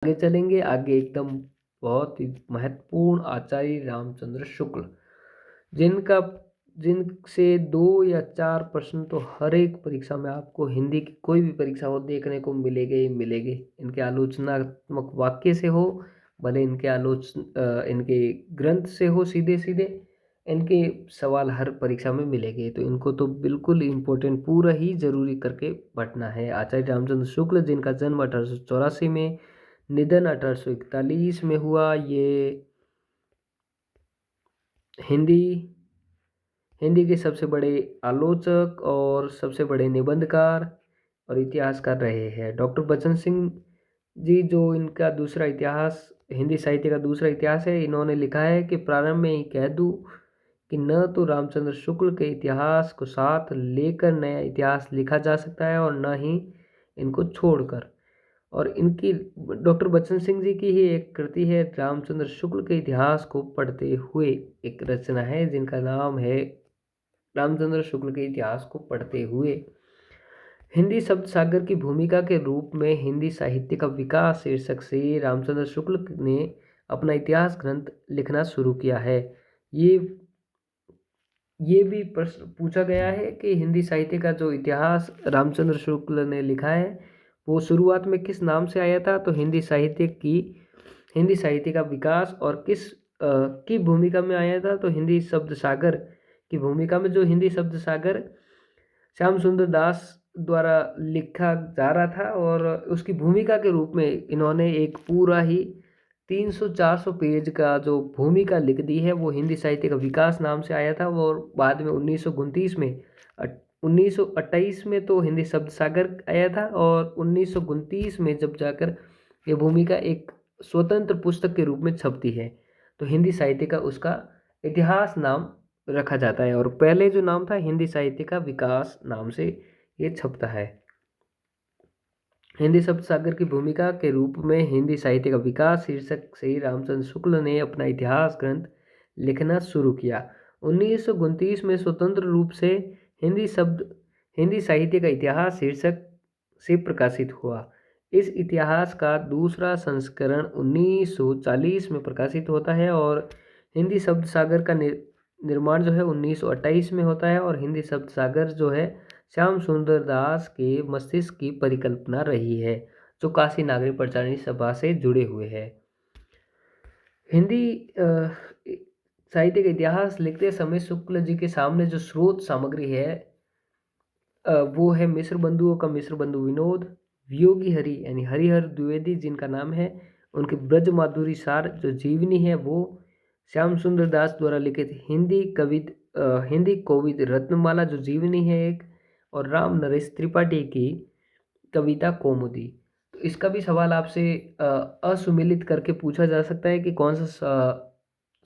आगे चलेंगे, आगे एकदम बहुत ही महत्वपूर्ण आचार्य रामचंद्र शुक्ल, जिनका जिनसे 2 या 4 प्रश्न तो हर एक परीक्षा में आपको हिंदी की कोई भी परीक्षा हो देखने को मिलेंगे ही मिलेंगे। इनके आलोचनात्मक वाक्य से हो, भले इनके ग्रंथ से हो सीधे-सीधे, इनके सवाल हर परीक्षा में मिलेंगे। तो इनको तो बिल्कुल इम्पोर्टेंट पूरा ही ज़रूरी करके पढ़ना है। आचार्य रामचंद्र शुक्ल जिनका जन्म 1884 में, निधन 1841 में हुआ। ये हिंदी हिंदी के सबसे बड़े आलोचक और सबसे बड़े निबंधकार और इतिहासकार रहे हैं। डॉक्टर बचन सिंह जी जो इनका दूसरा इतिहास हिंदी साहित्य का दूसरा इतिहास है, इन्होंने लिखा है कि प्रारंभ में ही कह दूँ कि न तो रामचंद्र शुक्ल के इतिहास को साथ लेकर नया इतिहास लिखा जा सकता है और न ही इनको छोड़कर। और इनकी डॉक्टर बच्चन सिंह जी की ही एक कृति है रामचंद्र शुक्ल के इतिहास को पढ़ते हुए, एक रचना है जिनका नाम है रामचंद्र शुक्ल के इतिहास को पढ़ते हुए। हिंदी शब्द सागर की भूमिका के रूप में हिंदी साहित्य का विकास शीर्षक से रामचंद्र शुक्ल ने अपना इतिहास ग्रंथ लिखना शुरू किया है। ये ये भी प्रश्न पूछा गया है कि हिंदी साहित्य का जो इतिहास रामचंद्र शुक्ल ने लिखा है, वो शुरुआत में किस नाम से आया था? तो हिंदी साहित्य का विकास और की भूमिका में आया था? तो हिंदी शब्द सागर की भूमिका में, जो हिंदी शब्द सागर श्याम सुंदर दास द्वारा लिखा जा रहा था और उसकी भूमिका के रूप में इन्होंने एक पूरा ही 300-400 पेज का जो भूमिका लिख दी है, वो हिंदी साहित्य का विकास नाम से आया था। और बाद में 1929 में तो हिंदी शब्द सागर आया था और 1929 में जब जाकर ये भूमिका एक स्वतंत्र पुस्तक के रूप में छपती है, तो हिंदी साहित्य का उसका इतिहास नाम रखा जाता है। और पहले जो नाम था हिंदी साहित्य का विकास नाम से ये छपता है। हिंदी शब्द सागर की भूमिका के रूप में हिंदी साहित्य का विकास शीर्षक से रामचंद्र शुक्ल ने अपना इतिहास ग्रंथ लिखना शुरू किया। 1929 में स्वतंत्र रूप से हिंदी साहित्य का इतिहास शीर्षक से प्रकाशित हुआ। इस इतिहास का दूसरा संस्करण 1940 में प्रकाशित होता है और हिंदी शब्द सागर का निर्माण जो है 1928 में होता है। और हिंदी शब्द सागर जो है श्याम सुंदर दास के मस्तिष्क की परिकल्पना रही है, जो काशी नागरिक प्रचारणी सभा से जुड़े हुए हैं। हिंदी साहित्य का इतिहास लिखते समय शुक्ल जी के सामने जो स्रोत सामग्री है, वो है मिश्र बंधुओं का मिश्र बंधु विनोद, वियोगी हरि यानी हरिहर द्विवेदी जिनका नाम है, उनके ब्रज माधुरी सार जो जीवनी है वो श्याम सुंदर दास द्वारा लिखित हिंदी कोविद रत्नमाला जो जीवनी है एक, और राम नरेश त्रिपाठी की कविता कौमुदी। तो इसका भी सवाल आपसे असुमिलित करके पूछा जा सकता है कि कौन सा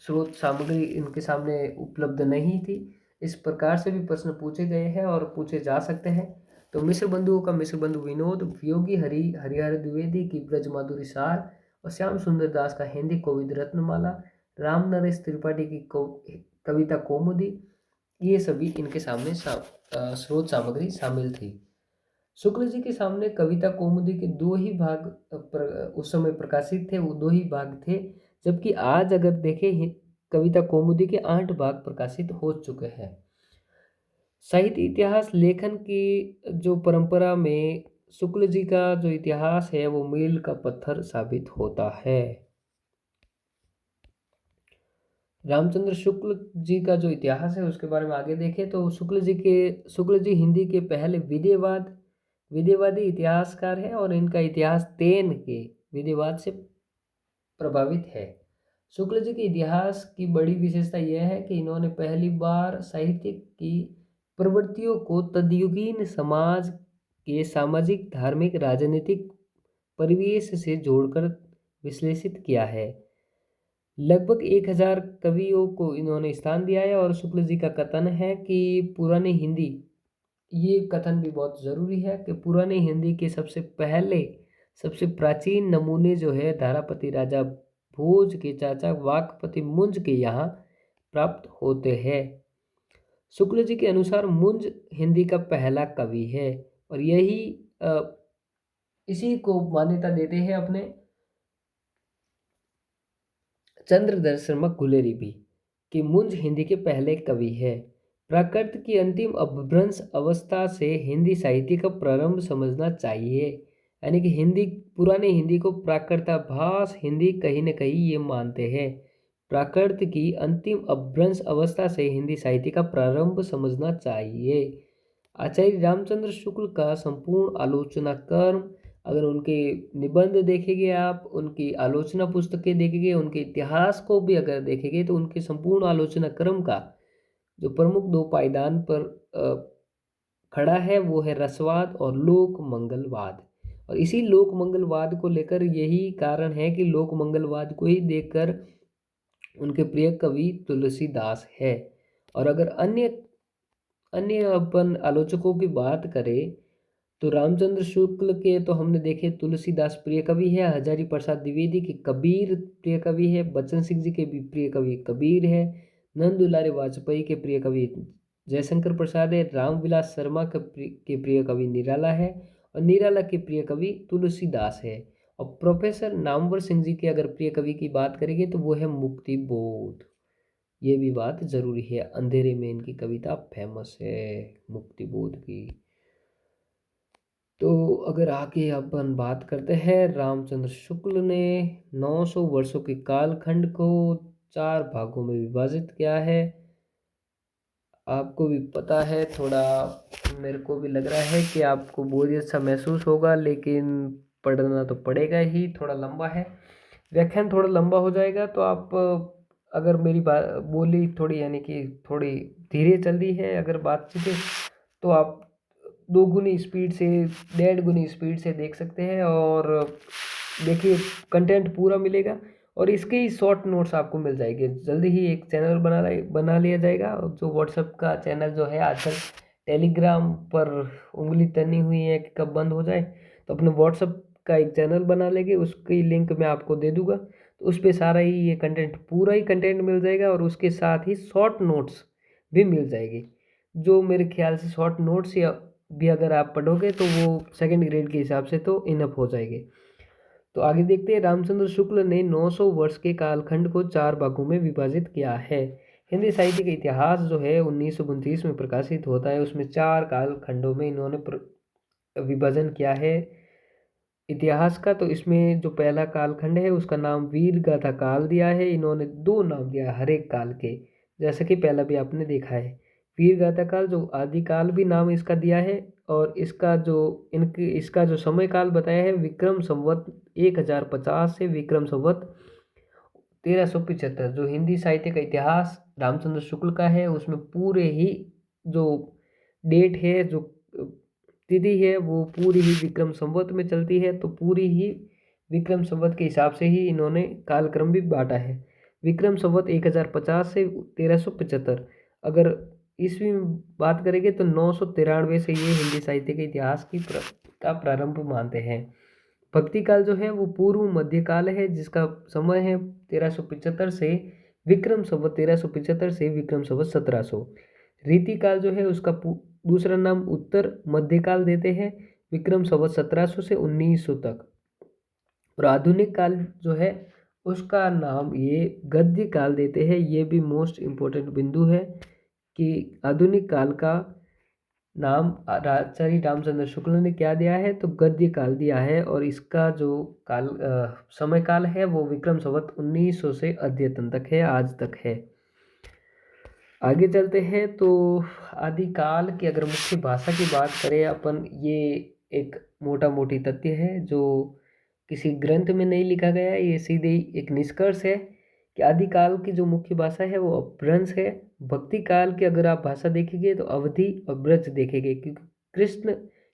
स्रोत सामग्री इनके सामने उपलब्ध नहीं थी। इस प्रकार से भी प्रश्न पूछे गए हैं और पूछे जा सकते हैं। तो मिश्र बंधुओं का मिश्र बंधु विनोद, वियोगी हरिहर द्विवेदी की ब्रज माधुरी सार और श्याम सुंदर दास का हिंदी कोविद रत्नमाला, राम नरेश त्रिपाठी की कविता कौमुदी, ये सभी इनके सामने स्रोत सामग्री शामिल थी। शुक्ल जी के सामने कविता कौमुदी के 2 ही भाग उस समय प्रकाशित थे, वो 2 ही भाग थे, जबकि आज अगर देखें कविता कौमुदी के 8 भाग प्रकाशित हो चुके हैं। साहित्य इतिहास लेखन की जो परंपरा में शुक्ल जी का जो इतिहास है वो मील का पत्थर साबित होता है। रामचंद्र शुक्ल जी का जो इतिहास है उसके बारे में आगे देखें तो शुक्ल जी हिंदी के पहले विदेवादी इतिहासकार हैं और इनका इतिहास तेन के विदेवाद से प्रभावित है। शुक्ल जी के इतिहास की बड़ी विशेषता यह है कि इन्होंने पहली बार साहित्य की प्रवृत्तियों को तद्युगीन समाज के सामाजिक, धार्मिक, राजनीतिक परिवेश से जोड़कर विश्लेषित किया है। लगभग 1000 कवियों को इन्होंने स्थान दिया है और शुक्ल जी का कथन है कि पुरानी हिंदी, ये कथन भी बहुत ज़रूरी है कि पुरानी हिंदी के सबसे प्राचीन नमूने जो है धारापति राजा भोज के चाचा वाकपति मुंज के यहाँ प्राप्त होते हैं। शुक्ल जी के अनुसार मुंज हिंदी का पहला कवि है और इसी को मान्यता देते हैं अपने चंद्रधर शर्मा गुलेरी भी कि मुंज हिंदी के पहले कवि है। प्राकृत की अंतिम अपभ्रंश अवस्था से हिंदी साहित्य का प्रारंभ समझना चाहिए। यानी कि हिंदी, पुरानी हिंदी को प्राकृताभास हिंदी कहीं न कहीं ये मानते हैं। प्राकृत की अंतिम अपभ्रंश अवस्था से हिंदी साहित्य का प्रारंभ समझना चाहिए। आचार्य रामचंद्र शुक्ल का संपूर्ण आलोचना कर्म, अगर उनके निबंध देखेंगे आप, उनकी आलोचना पुस्तकें देखेंगे, उनके इतिहास को भी अगर देखेंगे, तो उनके संपूर्ण आलोचना क्रम का जो प्रमुख दो पायदान पर खड़ा है वो है रसवाद और लोक मंगलवाद। और इसी लोक मंगलवाद को लेकर यही कारण है कि लोक मंगलवाद को ही देखकर उनके प्रिय कवि तुलसीदास है। और अगर अन्य अन्य अपन आलोचकों की बात करें तो रामचंद्र शुक्ल के तो हमने देखे तुलसीदास प्रिय कवि है, हजारी प्रसाद द्विवेदी के कबीर प्रिय कवि है, बच्चन सिंह जी के भी प्रिय कवि कबीर है, नंद दुलारे वाजपेयी के प्रिय कवि जयशंकर प्रसाद है, रामविलास शर्मा के प्रिय कवि निराला है, और निराला के प्रिय कवि तुलसीदास है। और प्रोफेसर नामवर सिंह जी के अगर प्रिय कवि की बात करेंगे तो वो है मुक्ति बोध। ये भी बात जरूरी है, अंधेरे में इनकी कविता फेमस है मुक्ति बोध की। तो अगर आगे अपन बात करते हैं, रामचंद्र शुक्ल ने 900 वर्षों के कालखंड को 4 भागों में विभाजित किया है। आपको भी पता है, थोड़ा मेरे को भी लग रहा है कि आपको बोरियत सा महसूस होगा, लेकिन पढ़ना तो पड़ेगा ही। थोड़ा लंबा है, व्याख्यान थोड़ा लंबा हो जाएगा, तो आप अगर मेरी बात बोली थोड़ी, यानी कि थोड़ी धीरे चल रही है अगर बातचीत, तो आप 2 गुनी स्पीड से, 1.5 गुनी स्पीड से देख सकते हैं। और देखिए, कंटेंट पूरा मिलेगा और इसके ही शॉर्ट नोट्स आपको मिल जाएंगे। जल्दी ही एक चैनल बना लिया जाएगा, जो व्हाट्सएप का चैनल जो है आजकल टेलीग्राम पर उंगली तनी हुई है कि कब बंद हो जाए, तो अपने व्हाट्सएप का एक चैनल बना लेंगे, उसकी लिंक मैं आपको दे दूंगा। तो उस पर सारा ही ये कंटेंट, पूरा ही कंटेंट मिल जाएगा और उसके साथ ही शॉर्ट नोट्स भी मिल जाएगी, जो मेरे ख्याल से शॉर्ट नोट्स या भी अगर आप पढ़ोगे तो वो सेकंड ग्रेड के हिसाब से तो इनफ हो जाएंगे। तो आगे देखते हैं, रामचंद्र शुक्ल ने 900 वर्ष के कालखंड को 4 भागों में विभाजित किया है। हिंदी साहित्य का इतिहास जो है 1929 में प्रकाशित होता है, उसमें 4 कालखंडों में इन्होंने विभाजन किया है इतिहास का। तो इसमें जो पहला कालखंड है उसका नाम वीर गाथा काल दिया है। इन्होंने 2 नाम दिया हर एक काल के, जैसा कि पहला भी आपने देखा है। वीर गाथा काल जो आदिकाल भी नाम इसका दिया है, और इसका जो समय काल बताया है विक्रम संवत 1050 से विक्रम संवत 1375। जो हिंदी साहित्य का इतिहास रामचंद्र शुक्ल का है, उसमें पूरे ही जो डेट है, जो तिथि है, वो पूरी ही विक्रम संवत में चलती है। तो पूरी ही विक्रम संवत के हिसाब से ही इन्होंने कालक्रम भी बांटा है। विक्रम संवत 1050 से 1375। अगर ईस्वी में बात करेंगे तो 993 से ये हिंदी साहित्य के इतिहास का प्रारंभ मानते हैं। भक्ति काल जो है वो पूर्व मध्यकाल है, जिसका समय है 1375 से विक्रम संवत 1375 से विक्रम संवत 1700। रीति काल जो है उसका दूसरा नाम उत्तर मध्यकाल देते हैं, विक्रम संवत 1700 से 1900 तक। और आधुनिक काल जो है उसका नाम ये गद्य काल देते हैं। ये भी मोस्ट इम्पोर्टेंट बिंदु है कि आधुनिक काल का नाम आचार्य रामचंद्र शुक्ल ने क्या दिया है, तो गद्य काल दिया है। और इसका जो समय काल है वो विक्रम संवत 1900 से अद्यतन तक है, आज तक है। आगे चलते हैं, तो आदिकाल की अगर मुख्य भाषा की बात करें अपन, ये एक मोटा मोटी तथ्य है जो किसी ग्रंथ में नहीं लिखा गया है, ये सीधे ही एक निष्कर्ष है कि आदिकाल की जो मुख्य भाषा है वो अपभ्रंश है। भक्ति काल की अगर आप भाषा देखेंगे तो अवधि और ब्रज देखेंगे, क्योंकि कृष्ण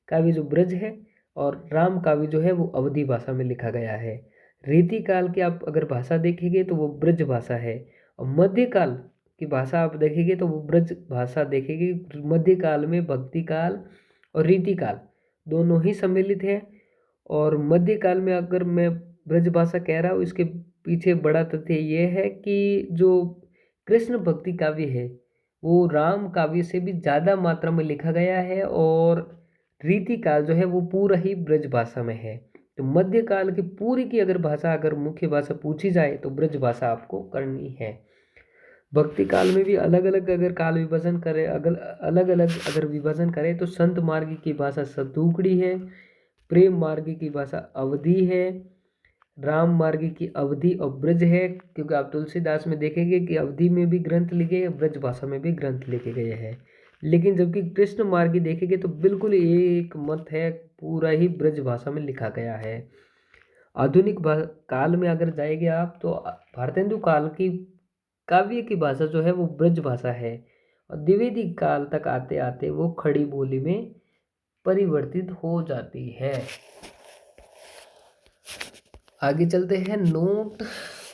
काव्य जो ब्रज है और राम काव्य जो है वो अवधि भाषा में लिखा गया है। रीति काल की आप अगर भाषा देखेंगे तो वो ब्रज भाषा है, और मध्यकाल की भाषा आप देखेंगे तो वो ब्रज भाषा देखेंगे। मध्यकाल में भक्ति काल और रीति काल दोनों ही सम्मिलित है। और मध्यकाल में अगर मैं ब्रज भाषा कह रहा हूँ, इसके पीछे बड़ा तथ्य ये है कि जो कृष्ण भक्ति काव्य है वो राम काव्य से भी ज़्यादा मात्रा में लिखा गया है, और रीति काल जो है वो पूरा ही ब्रज भाषा में है। तो मध्यकाल की पूरी की अगर भाषा, अगर मुख्य भाषा पूछी जाए तो ब्रज भाषा आपको करनी है। भक्ति काल में भी अलग अलग अगर काल विभाजन करें, अगर अलग अलग अगर विभाजन करें तो संत मार्ग की भाषा सतुकड़ी है, प्रेम मार्ग की भाषा अवधि है, राम मार्ग की अवधि और ब्रज है। क्योंकि आप तुलसीदास में देखेंगे कि अवधि में भी ग्रंथ लिखे, ब्रज भाषा में भी ग्रंथ लिखे गए हैं। लेकिन जबकि कृष्ण मार्गी देखेंगे तो बिल्कुल एक मत है, पूरा ही ब्रज भाषा में लिखा गया है। आधुनिक काल में अगर जाएंगे आप तो भारतेंदु काल की काव्य की भाषा जो है वो ब्रज भाषा है, और द्विवेदी काल तक आते आते वो खड़ी बोली में परिवर्तित हो जाती है। आगे चलते हैं। नोट।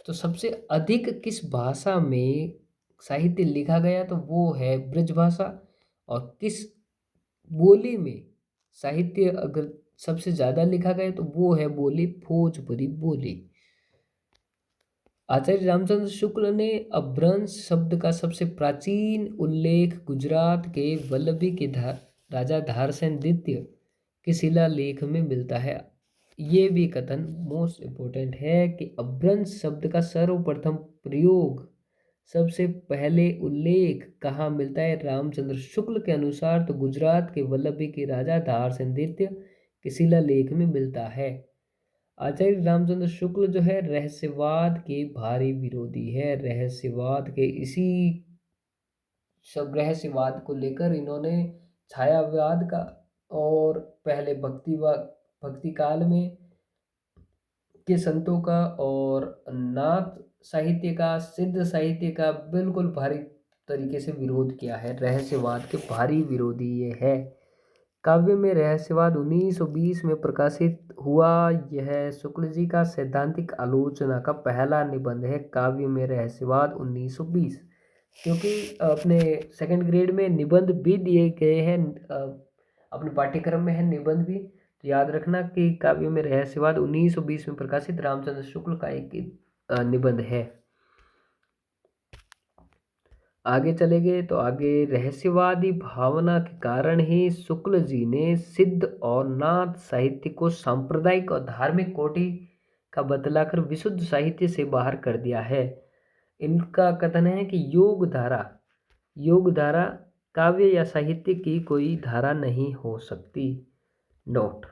तो सबसे अधिक किस भाषा में साहित्य लिखा गया, तो वो है ब्रज भाषा। और किस बोली में साहित्य अगर सबसे ज़्यादा लिखा गया तो वो है बोली भोजपुरी बोली। आचार्य रामचंद्र शुक्ल ने अपभ्रंश शब्द का सबसे प्राचीन उल्लेख गुजरात के वल्लभी के राजा धारसेन द्वितीय के शिलालेख में मिलता है। ये भी कथन मोस्ट इम्पोर्टेंट है कि अपभ्रंश शब्द का सर्वप्रथम प्रयोग, सबसे पहले उल्लेख कहाँ मिलता है? रामचंद्र शुक्ल के अनुसार तो गुजरात के वल्लभी के राजा धारसेन द्वितीय के शिलालेख में मिलता है। आचार्य रामचंद्र शुक्ल जो है रहस्यवाद के भारी विरोधी है। रहस्यवाद के इसी सब रहस्यवाद को लेकर इन्होंने छायावाद का और पहले भक्ति काल में के संतों का और नाथ साहित्य का, सिद्ध साहित्य का बिल्कुल भारी तरीके से विरोध किया है। रहस्यवाद के भारी विरोधी ये है। काव्य में रहस्यवाद 1920 में प्रकाशित हुआ। यह शुक्ल जी का सैद्धांतिक आलोचना का पहला निबंध है। काव्य में रहस्यवाद 1920, क्योंकि अपने सेकंड ग्रेड में निबंध भी दिए गए हैं, अपने पाठ्यक्रम में है निबंध भी, तो याद रखना कि काव्य में रहस्यवाद 1920 में प्रकाशित रामचंद्र शुक्ल का एक निबंध है। आगे चले गए तो आगे रहस्यवादी भावना के कारण ही शुक्ल जी ने सिद्ध और नाथ साहित्य को सांप्रदायिक और धार्मिक कोटि का बतलाकर विशुद्ध साहित्य से बाहर कर दिया है। इनका कथन है कि योग धारा काव्य या साहित्य की कोई धारा नहीं हो सकती। नोट।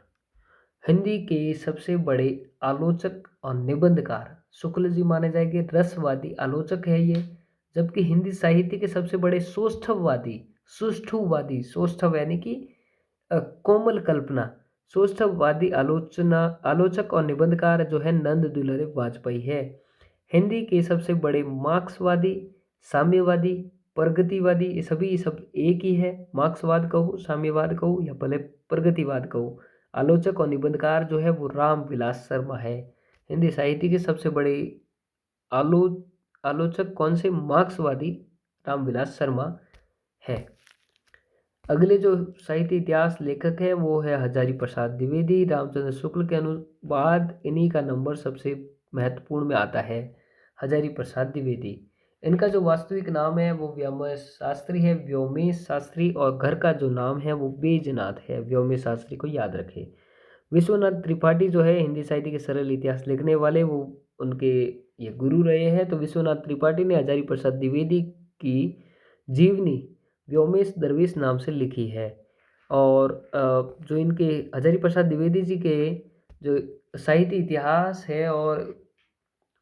हिंदी के सबसे बड़े आलोचक और निबंधकार शुक्ल जी माने जाएंगे। रसवादी आलोचक है ये, जबकि हिंदी साहित्य के सबसे बड़े सौष्ठववादी यानी कि कोमल कल्पना, सौष्ठववादी आलोचक और निबंधकार जो है नंद दुलारे वाजपेयी है। हिंदी के सबसे बड़े मार्क्सवादी, साम्यवादी, प्रगतिवादी, ये सभी सब एक ही है। मार्क्सवाद कहूँ, साम्यवाद कहूँ या भले प्रगतिवाद कहूँ, आलोचक और निबंधकार जो है वो रामविलास शर्मा है। हिंदी साहित्य के सबसे बड़े आलोचक कौन से? मार्क्सवादी रामविलास शर्मा है। अगले जो साहित्य इतिहास लेखक है वो है हजारी प्रसाद द्विवेदी। रामचंद्र शुक्ल के अनुवाद इन्हीं का नंबर सबसे महत्वपूर्ण में आता है, हजारी प्रसाद द्विवेदी। इनका जो वास्तविक नाम है वो व्योमेश शास्त्री है, व्योमेश शास्त्री, और घर का जो नाम है वो बैजनाथ है। व्योमेश शास्त्री को याद रखें। विश्वनाथ त्रिपाठी जो है हिंदी साहित्य के सरल इतिहास लिखने वाले, वो उनके ये गुरु रहे हैं। तो विश्वनाथ त्रिपाठी ने हजारी प्रसाद द्विवेदी की जीवनी व्योमेश दरवेश नाम से लिखी है। और जो इनके हजारी प्रसाद द्विवेदी जी के जो साहित्य इतिहास है और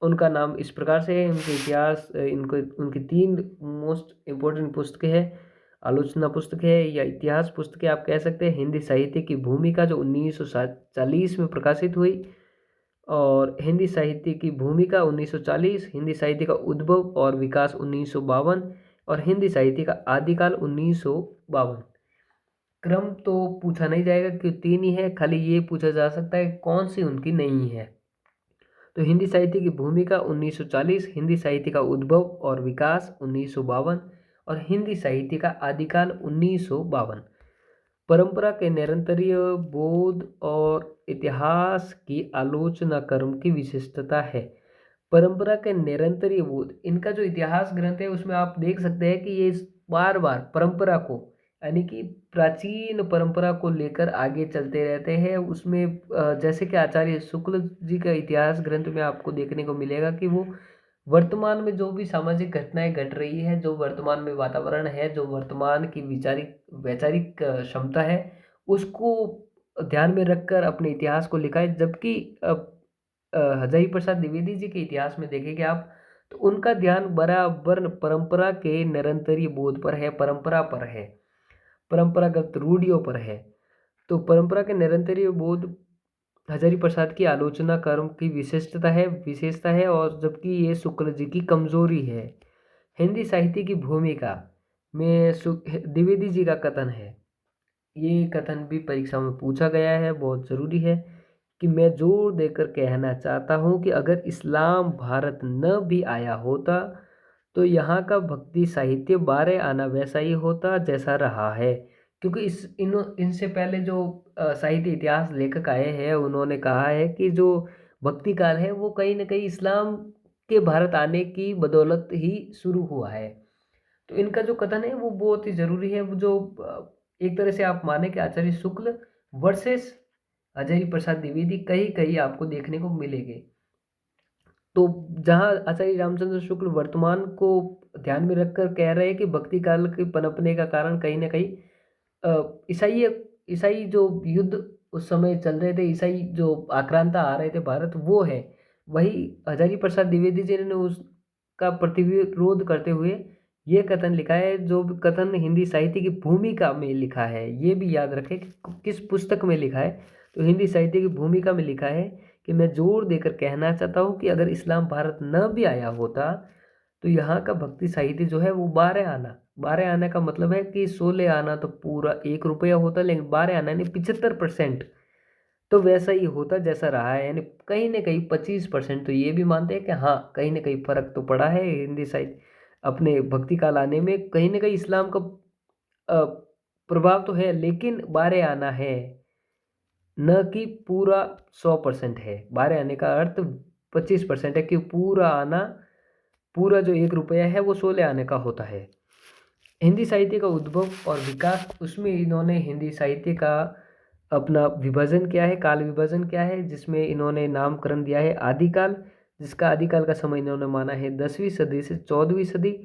उनका नाम इस प्रकार से है। उनके इतिहास उनकी 3 मोस्ट इम्पोर्टेंट पुस्तकें हैं। आलोचना पुस्तक है या इतिहास पुस्तकें आप कह सकते हैं। हिंदी साहित्य की भूमिका जो 1940 में प्रकाशित हुई, और हिंदी साहित्य की भूमिका 1940, हिंदी साहित्य का उद्भव और विकास 1952, और हिंदी साहित्य का आदिकाल 1952। क्रम तो पूछा नहीं जाएगा कि 3 ही है, खाली ये पूछा जा सकता है कौन सी उनकी नहीं है। तो हिंदी साहित्य की भूमिका 1940, हिंदी साहित्य का उद्भव और विकास 1952, और हिंदी साहित्य का आदिकाल 1952। परंपरा के निरंतरीय बोध और इतिहास की आलोचना कर्म की विशिष्टता है। परंपरा के निरंतरीय बोध, इनका जो इतिहास ग्रंथ है उसमें आप देख सकते हैं कि ये बार बार परंपरा को यानी कि प्राचीन परंपरा को लेकर आगे चलते रहते हैं। उसमें जैसे कि आचार्य शुक्ल जी का इतिहास ग्रंथ में आपको देखने को मिलेगा कि वो वर्तमान में जो भी सामाजिक घटनाएं घट रही है, जो वर्तमान में वातावरण है, जो वर्तमान की विचारिक वैचारिक क्षमता है, उसको ध्यान में रखकर अपने इतिहास को लिखा है। जबकि हजारी प्रसाद द्विवेदी जी के इतिहास में देखेंगे आप, तो उनका ध्यान बराबर परंपरा के निरंतरीय बोध पर है, परंपरा पर है, परंपरागत रूढ़ियों पर है। तो परंपरा के निरंतरीय बोध हजारी प्रसाद की आलोचना कर्म की विशेषता है, और जबकि ये शुक्ल जी की कमजोरी है। हिंदी साहित्य की भूमिका में द्विवेदी जी का कथन है, ये कथन भी परीक्षा में पूछा गया है, बहुत ज़रूरी है कि मैं जोर देकर कहना चाहता हूँ कि अगर इस्लाम भारत न भी आया होता तो यहाँ का भक्ति साहित्य बारे आना वैसा ही होता जैसा रहा है। क्योंकि इनसे पहले जो साहित्य इतिहास लेखक आए हैं, उन्होंने कहा है कि जो भक्ति काल है वो कहीं ना कहीं इस्लाम के भारत आने की बदौलत ही शुरू हुआ है। तो इनका जो कथन है वो बहुत ही जरूरी है। वो जो एक तरह से आप माने कि आचार्य शुक्ल वर्सेस हजारी प्रसाद द्विवेदी कहीं कहीं आपको देखने को मिलेंगे। तो जहाँ आचार्य रामचंद्र शुक्ल वर्तमान को ध्यान में रखकर कह रहे हैं कि भक्ति काल के पनपने का कारण कहीं ना कहीं ईसाई ईसाई जो युद्ध उस समय चल रहे थे, ईसाई जो आक्रांता आ रहे थे भारत, वो है। वही हजारी प्रसाद द्विवेदी जी ने उसका प्रतिविरोध करते हुए ये कथन लिखा है, जो कथन हिंदी साहित्य की भूमिका में लिखा है। ये भी याद रखें कि किस पुस्तक में लिखा है। तो हिंदी साहित्य की भूमिका में लिखा है कि मैं जोर देकर कहना चाहता हूँ कि अगर इस्लाम भारत न भी आया होता तो यहाँ का भक्ति साहित्य जो है वो 12 आना का मतलब है कि 16 आना तो पूरा 1 रुपया होता, लेकिन 12 आना यानी 75% तो वैसा ही होता जैसा रहा है। यानी कहीं ना कहीं 25% तो ये भी मानते हैं कि हाँ, कहीं ना कहीं फर्क तो पड़ा है हिंदी साहित्य अपने भक्ति काल आने में। कहीं ना कहीं इस्लाम का अ, प्रभाव तो है, लेकिन 12 आना है, न कि पूरा 100% है। 12 आने का अर्थ 25% है कि पूरा आना, पूरा जो 1 रुपया है वो 16 आने का होता है। हिंदी साहित्य का उद्भव और विकास, उसमें इन्होंने हिंदी साहित्य का अपना विभाजन किया है, काल विभाजन किया है, जिसमें इन्होंने नामकरण दिया है आदिकाल, जिसका आदिकाल का समय इन्होंने माना है 10वीं सदी से 14वीं सदी।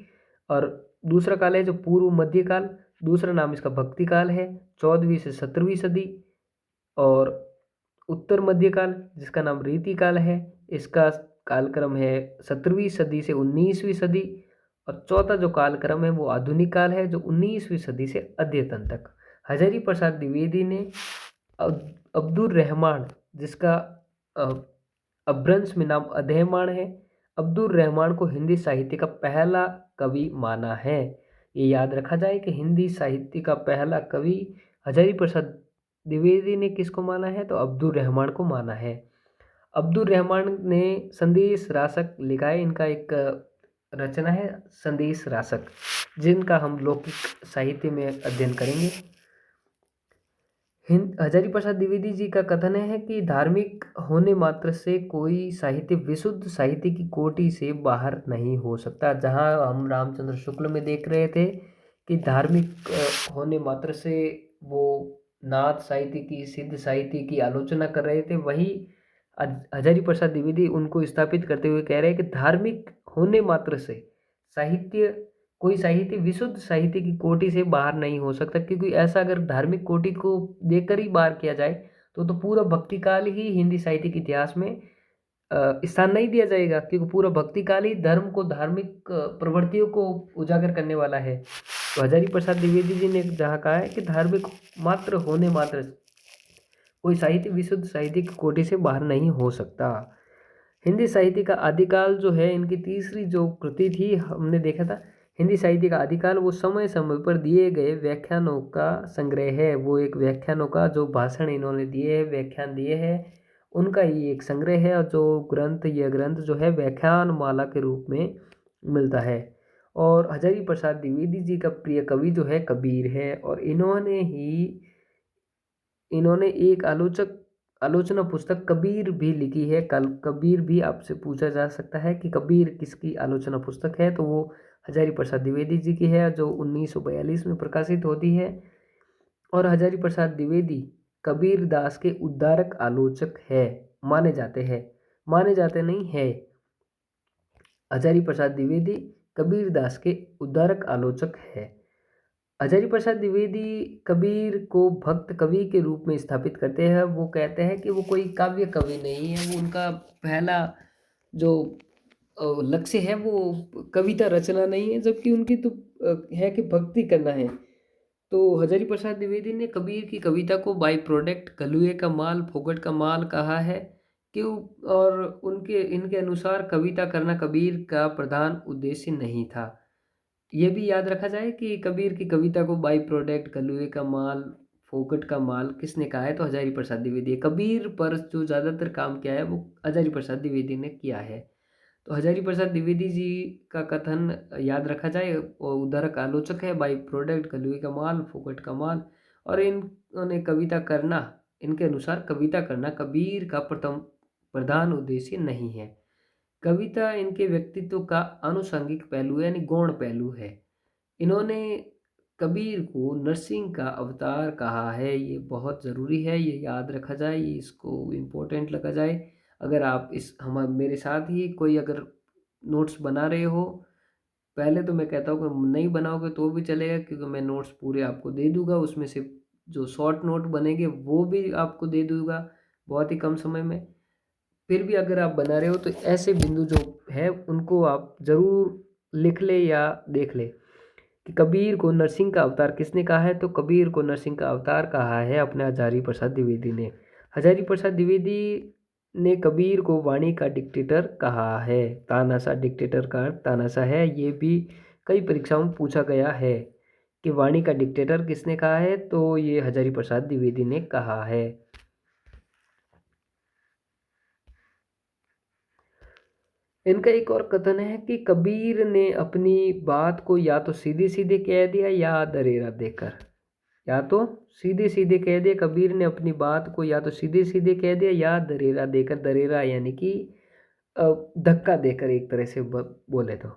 और दूसरा काल है जो पूर्व मध्यकाल, दूसरा नाम इसका भक्ति काल है, 14वीं से 17वीं सदी। और उत्तर मध्यकाल जिसका नाम रीतिकाल है, इसका कालक्रम है 17वीं सदी से 19वीं सदी। और चौथा जो कालक्रम है वो आधुनिक काल है, जो 19वीं सदी से अद्यतन तक। हजारी प्रसाद द्विवेदी ने अब्दुल रहमान, जिसका अपभ्रंश में नाम अधेमान है, अब्दुल रहमान को हिंदी साहित्य का पहला कवि माना है। ये याद रखा जाए कि हिंदी साहित्य का पहला कवि हजारी प्रसाद द्विवेदी ने किसको माना है, तो अब्दुल रहमान को माना है। अब्दुल रहमान ने संदेश रासक लिखा है, इनका एक रचना है संदेश रासक, जिनका हम लौकिक साहित्य में अध्ययन करेंगे। हजारी प्रसाद द्विवेदी जी का कथन है कि धार्मिक होने मात्र से कोई साहित्य विशुद्ध साहित्य की कोटि से बाहर नहीं हो सकता। जहाँ हम रामचंद्र शुक्ल में देख रहे थे कि धार्मिक होने मात्र से वो नाथ साहित्य की, सिद्ध साहित्य की आलोचना कर रहे थे, वही हजारी प्रसाद द्विवेदी उनको स्थापित करते हुए कह रहे हैं कि धार्मिक होने मात्र से साहित्य, कोई साहित्य विशुद्ध साहित्य की कोटि से बाहर नहीं हो सकता। क्योंकि ऐसा अगर धार्मिक कोटि को देखकर ही बाहर किया जाए तो पूरा भक्ति काल ही हिंदी साहित्य के इतिहास में स्थान नहीं दिया जाएगा, क्योंकि पूरा भक्ति काल ही धर्म को, धार्मिक प्रवृत्तियों को उजागर करने वाला है। तो हजारी प्रसाद द्विवेदी जी ने जहाँ कहा है कि धार्मिक मात्र होने मात्र से कोई साहित्य विशुद्ध साहित्य की कोटि से बाहर नहीं हो सकता। हिंदी साहित्य का आदिकाल जो है, इनकी तीसरी जो कृति थी, हमने देखा था हिंदी साहित्य का आदिकाल, वो समय समय पर दिए गए व्याख्यानों का संग्रह है। वो एक व्याख्यानों का जो भाषण इन्होंने दिए हैं, व्याख्यान दिए हैं, उनका ही एक संग्रह है। और जो ग्रंथ, यह ग्रंथ जो है व्याख्यान माला के रूप में मिलता है। और हजारी प्रसाद द्विवेदी जी का प्रिय कवि जो है कबीर है, और इन्होंने एक आलोचना पुस्तक कबीर भी लिखी है। कबीर भी आपसे पूछा जा सकता है कि कबीर किसकी आलोचना पुस्तक है, तो वो हजारी प्रसाद द्विवेदी जी की है, जो 1942 में प्रकाशित होती है। और हजारी प्रसाद द्विवेदी कबीर दास के उद्धारक आलोचक है, माने जाते नहीं है। हजारी प्रसाद द्विवेदी कबीर दास के उद्धारक आलोचक है। हजारी प्रसाद द्विवेदी कबीर को भक्त कवि के रूप में स्थापित करते हैं। वो कहते हैं कि वो कोई काव्य कवि नहीं है, वो उनका पहला जो लक्ष्य है वो कविता रचना नहीं है, जबकि उनकी तो है कि भक्ति करना है। तो हजारी प्रसाद द्विवेदी ने कबीर की कविता को बाई प्रोडक्ट कलुए का माल, फोगट का माल कहा है कि और उनके इनके अनुसार कविता करना कबीर का प्रधान उद्देश्य नहीं था। ये भी याद रखा जाए कि कबीर की कविता को बाई प्रोडक्ट कलुए का माल, फोगट का माल किसने कहा है, तो हजारी प्रसाद द्विवेदी। कबीर पर जो ज़्यादातर काम किया है वो हजारी प्रसाद द्विवेदी ने किया है। तो हजारी प्रसाद द्विवेदी जी का कथन याद रखा जाए, वो उद्धारक आलोचक है, बाई प्रोडक्ट कलुए का माल, फोगट का माल। और इन्होंने कविता करना, इनके अनुसार कविता करना कबीर का प्रधान उद्देश्य नहीं है। कविता इनके व्यक्तित्व का आनुषंगिक पहलू है, यानी गौण पहलू है। इन्होंने कबीर को नरसिंह का अवतार कहा है। ये बहुत ज़रूरी है, ये याद रखा जाए, ये इसको इम्पोर्टेंट लगा जाए। अगर आप इस हम मेरे साथ ही कोई अगर नोट्स बना रहे हो, पहले तो मैं कहता हूँ कि नहीं बनाओगे तो भी चलेगा, क्योंकि मैं नोट्स पूरे आपको दे दूंगा। उसमें से जो शॉर्ट नोट बनेंगे वो भी आपको दे दूंगा बहुत ही कम समय में। फिर भी अगर आप बना रहे हो तो ऐसे बिंदु जो है उनको आप ज़रूर लिख ले या देख ले कि कबीर को नरसिंह का अवतार किसने कहा है। तो कबीर को नरसिंह का अवतार कहा है अपने हजारी प्रसाद द्विवेदी ने। हजारी प्रसाद द्विवेदी ने कबीर को वाणी का डिक्टेटर कहा है। तानाशाह डिक्टेटर का अर्थ तानाशाह है, ये भी कई परीक्षाओं में पूछा गया है कि वाणी का डिक्टेटर किसने कहा है, तो ये हजारी प्रसाद द्विवेदी ने कहा है। इनका एक और कथन है कि कबीर ने अपनी बात को या तो सीधे सीधे कह दिया या दरेरा देकर। या तो सीधे सीधे कह दिया, कबीर ने अपनी बात को या तो सीधे सीधे कह दिया या दरेरा देकर। दरेरा यानी कि धक्का देकर, एक तरह से बोले तो।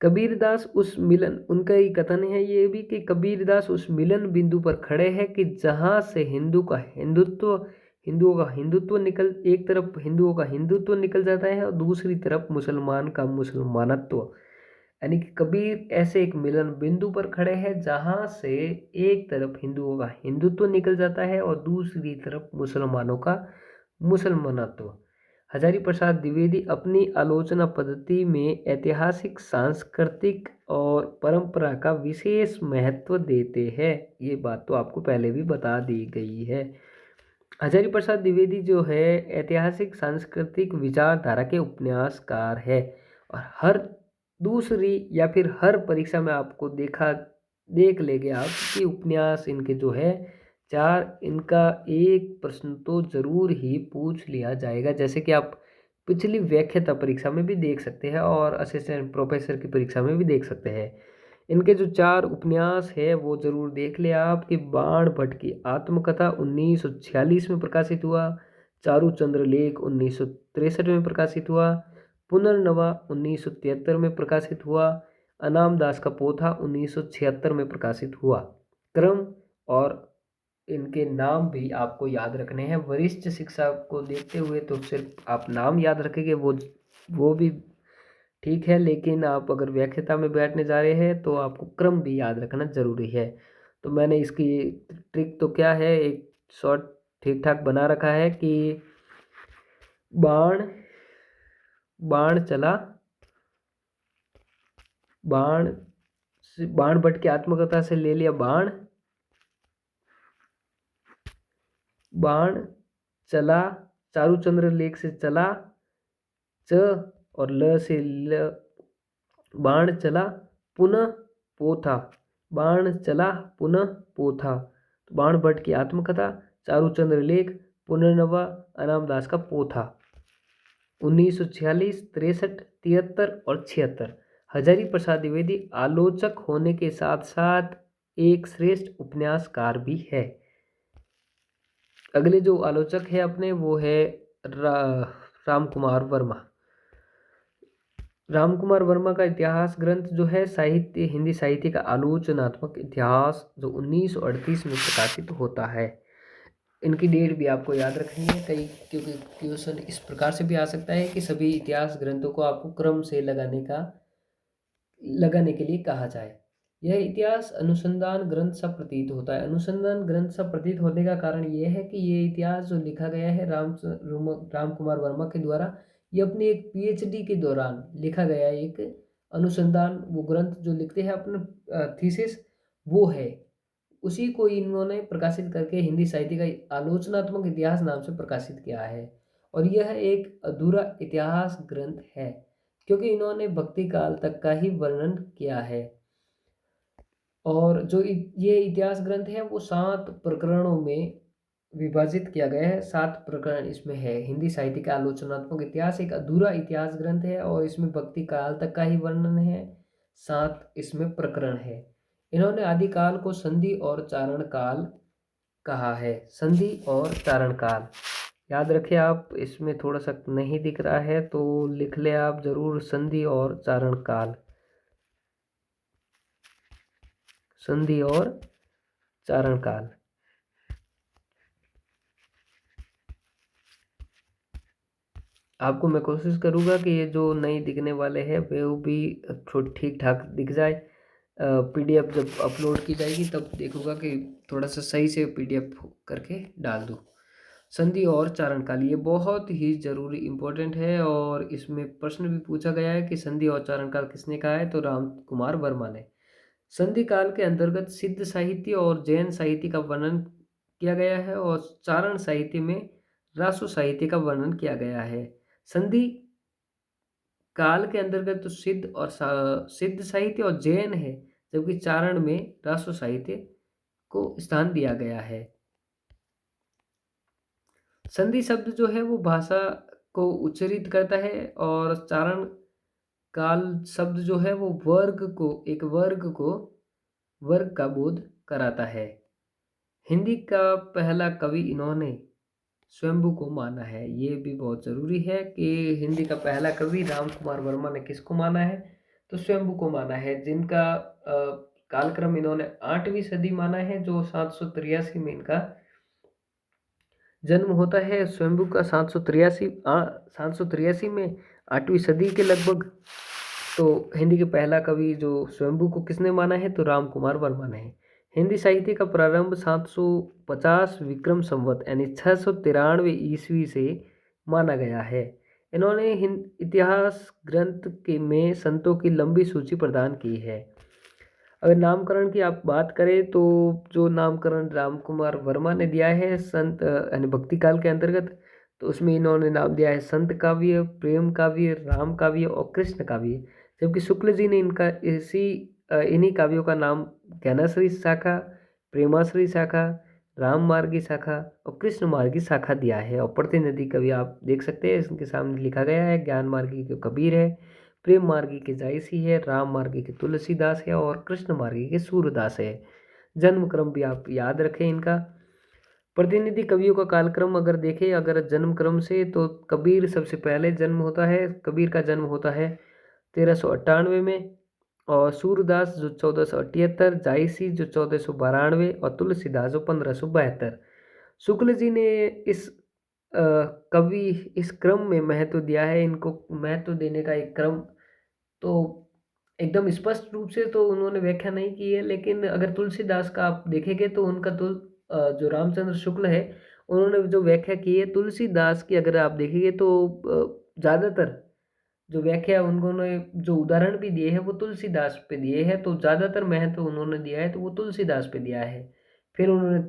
कबीरदास उस मिलन, उनका ही कथन है ये भी कि कबीरदास उस मिलन बिंदु पर खड़े हैं कि जहाँ से हिंदुओं का हिंदुत्व निकल, एक तरफ हिंदुओं का हिंदुत्व निकल जाता है और दूसरी तरफ मुसलमान का मुसलमानत्व। यानी कि कबीर ऐसे एक मिलन बिंदु पर खड़े हैं जहाँ से एक तरफ हिंदुओं का हिंदुत्व निकल जाता है और दूसरी तरफ मुसलमानों का मुसलमानत्व। हजारी प्रसाद द्विवेदी अपनी आलोचना पद्धति में ऐतिहासिक, सांस्कृतिक और परंपरा का विशेष महत्व देते हैं। ये बात तो आपको पहले भी बता दी गई है। हजारी प्रसाद द्विवेदी जो है ऐतिहासिक सांस्कृतिक विचारधारा के उपन्यासकार है। और हर दूसरी या फिर हर परीक्षा में आपको देख लेंगे आप कि उपन्यास इनके जो है चार, इनका एक प्रश्न तो जरूर ही पूछ लिया जाएगा। जैसे कि आप पिछली व्याख्याता परीक्षा में भी देख सकते हैं और असिस्टेंट प्रोफेसर की परीक्षा में भी देख सकते हैं। इनके जो चार उपन्यास है वो जरूर देख ले आप कि बाण भट्ट की आत्मकथा 1946 में प्रकाशित हुआ, चारूचंद्र लेख 1963 में प्रकाशित हुआ, पुनर्नवा 1973 में प्रकाशित हुआ, अनाम दास का पोथा 1976 में प्रकाशित हुआ। क्रम और इनके नाम भी आपको याद रखने हैं। वरिष्ठ शिक्षा को देखते हुए तो सिर्फ आप नाम याद रखेंगे वो भी ठीक है, लेकिन आप अगर व्याख्याता में बैठने जा रहे हैं तो आपको क्रम भी याद रखना जरूरी है। तो मैंने इसकी ट्रिक तो क्या है, एक शॉर्ट ठीक ठाक बना रखा है कि बाण बाण चला, बाण बाण भट्ट की आत्मकथा से ले लिया बाण, बाण चला, चारूचंद्र लेख से चला च, और ल से ल, बाण चला पुनः पोथा, बाण चला पुनः पोथा। तो बाण भट्ट की आत्मकथा, चारूचंद्र लेख, पुनर्नवा, अनाम दास का पोथा। 1946, 63, 73 और 76। हजारी प्रसाद द्विवेदी आलोचक होने के साथ साथ एक श्रेष्ठ उपन्यासकार भी है। अगले जो आलोचक है अपने वो है राम कुमार वर्मा। राम कुमार वर्मा का इतिहास ग्रंथ जो है साहित्य हिंदी साहित्य का आलोचनात्मक इतिहास जो 1938 में प्रकाशित होता है। इनकी डेट भी आपको याद रखनी है कई, क्योंकि क्वेश्चन इस प्रकार से भी आ सकता है कि सभी इतिहास ग्रंथों को आपको क्रम से लगाने के लिए कहा जाए। यह इतिहास अनुसंधान ग्रंथ सा प्रतीत होता है। अनुसंधान ग्रंथ सा प्रतीत होने का कारण यह है कि ये इतिहास जो लिखा गया है राम कुमार वर्मा के द्वारा, ये अपनी एक पीएचडी के दौरान लिखा गया एक अनुसंधान, वो ग्रंथ जो लिखते हैं अपना थीसिस, वो है उसी को इन्होंने प्रकाशित करके हिंदी साहित्य का आलोचनात्मक इतिहास नाम से प्रकाशित किया है। और यह एक अधूरा इतिहास ग्रंथ है क्योंकि इन्होंने भक्ति काल तक का ही वर्णन किया है। और जो ये इतिहास ग्रंथ है वो 7 प्रकरणों में विभाजित किया गया है। 7 प्रकरण इसमें है। हिंदी साहित्य का आलोचनात्मक इतिहास एक अधूरा इतिहास ग्रंथ है और इसमें भक्ति काल तक का ही वर्णन है। 7 इसमें प्रकरण है। इन्होंने आदिकाल को संधि और चारण काल कहा है। संधि और चारण काल याद रखें आप, इसमें थोड़ा सा नहीं दिख रहा है तो लिख ले आप जरूर, संधि और चारण काल, संधि और चारण काल। आपको मैं कोशिश करूँगा कि ये जो नहीं दिखने वाले हैं वो भी ठीक ठाक दिख जाए। पीडीएफ जब अपलोड की जाएगी तब देखूंगा कि थोड़ा सा सही से पीडीएफ करके डाल दूँ। संधि और चारण काल ये बहुत ही जरूरी इम्पोर्टेंट है और इसमें प्रश्न भी पूछा गया है कि संधि और चारण काल किसने कहा है, तो राम कुमार वर्मा ने। संधि काल के अंतर्गत सिद्ध साहित्य और जैन साहित्य का वर्णन किया गया है और चारण साहित्य में रासो साहित्य का वर्णन किया गया है। संधि काल के अंतर्गत तो सिद्ध साहित्य और जैन है, जबकि चारण में रासो साहित्य को स्थान दिया गया है। संधि शब्द जो है वो भाषा को उच्चरित करता है और चारण काल शब्द जो है वो वर्ग का बोध कराता है। हिंदी का पहला कवि इन्होंने स्वयंभू को माना है। ये भी बहुत ज़रूरी है कि हिंदी का पहला कवि राम कुमार वर्मा ने किसको माना है, तो स्वयंभू को माना है, जिनका कालक्रम इन्होंने 8वीं सदी माना है, जो 783 में इनका जन्म होता है। स्वयंभू का 783 में 8वीं सदी के लगभग। तो हिंदी के पहला कवि जो स्वयंभू को किसने माना है, तो राम कुमार वर्मा ने। हिंदी साहित्य का प्रारंभ 750 विक्रम संवत यानी 693 ईस्वी से माना गया है। इन्होंने इतिहास ग्रंथ के में संतों की लंबी सूची प्रदान की है। अगर नामकरण की आप बात करें तो जो नामकरण राम कुमार वर्मा ने दिया है संत यानी भक्ति काल के अंतर्गत, तो उसमें इन्होंने नाम दिया है संत काव्य, प्रेम काव्य, राम काव्य और कृष्ण काव्य। जबकि शुक्ल जी ने इनका इन्हीं काव्यों का नाम ज्ञानाश्री शाखा, प्रेमाश्री शाखा, राम मार्गी शाखा और कृष्ण मार्गी शाखा दिया है। और प्रतिनिधि कवि आप देख सकते हैं, इसके सामने लिखा गया है ज्ञान मार्गी के कबीर है, प्रेम मार्गी के जायसी है, राम मार्गी के तुलसीदास है और कृष्ण मार्गी के सूरदास है। जन्म क्रम भी आप याद रखें इनका। प्रतिनिधि कवियों का कालक्रम अगर देखें, अगर जन्म क्रम से, तो कबीर सबसे पहले जन्म होता है। कबीर का जन्म होता है 1398 में, और सूरदास जो 1478, जायसी जो 1492 और तुलसीदास जो 1572। शुक्ल जी ने इस कवि इस क्रम में महत्व दिया है। इनको महत्व देने का एक क्रम तो एकदम स्पष्ट रूप से तो उन्होंने व्याख्या नहीं की है, लेकिन अगर तुलसीदास का आप देखेंगे तो उनका जो रामचंद्र शुक्ल है, उन्होंने जो व्याख्या की है तुलसीदास की, अगर आप देखेंगे तो ज़्यादातर जो व्याख्या उन्होंने जो उदाहरण भी दिए हैं वो तुलसीदास पे दिए हैं, तो ज़्यादातर महत्व उन्होंने दिया है तो वो तुलसीदास पे दिया है। फिर उन्होंने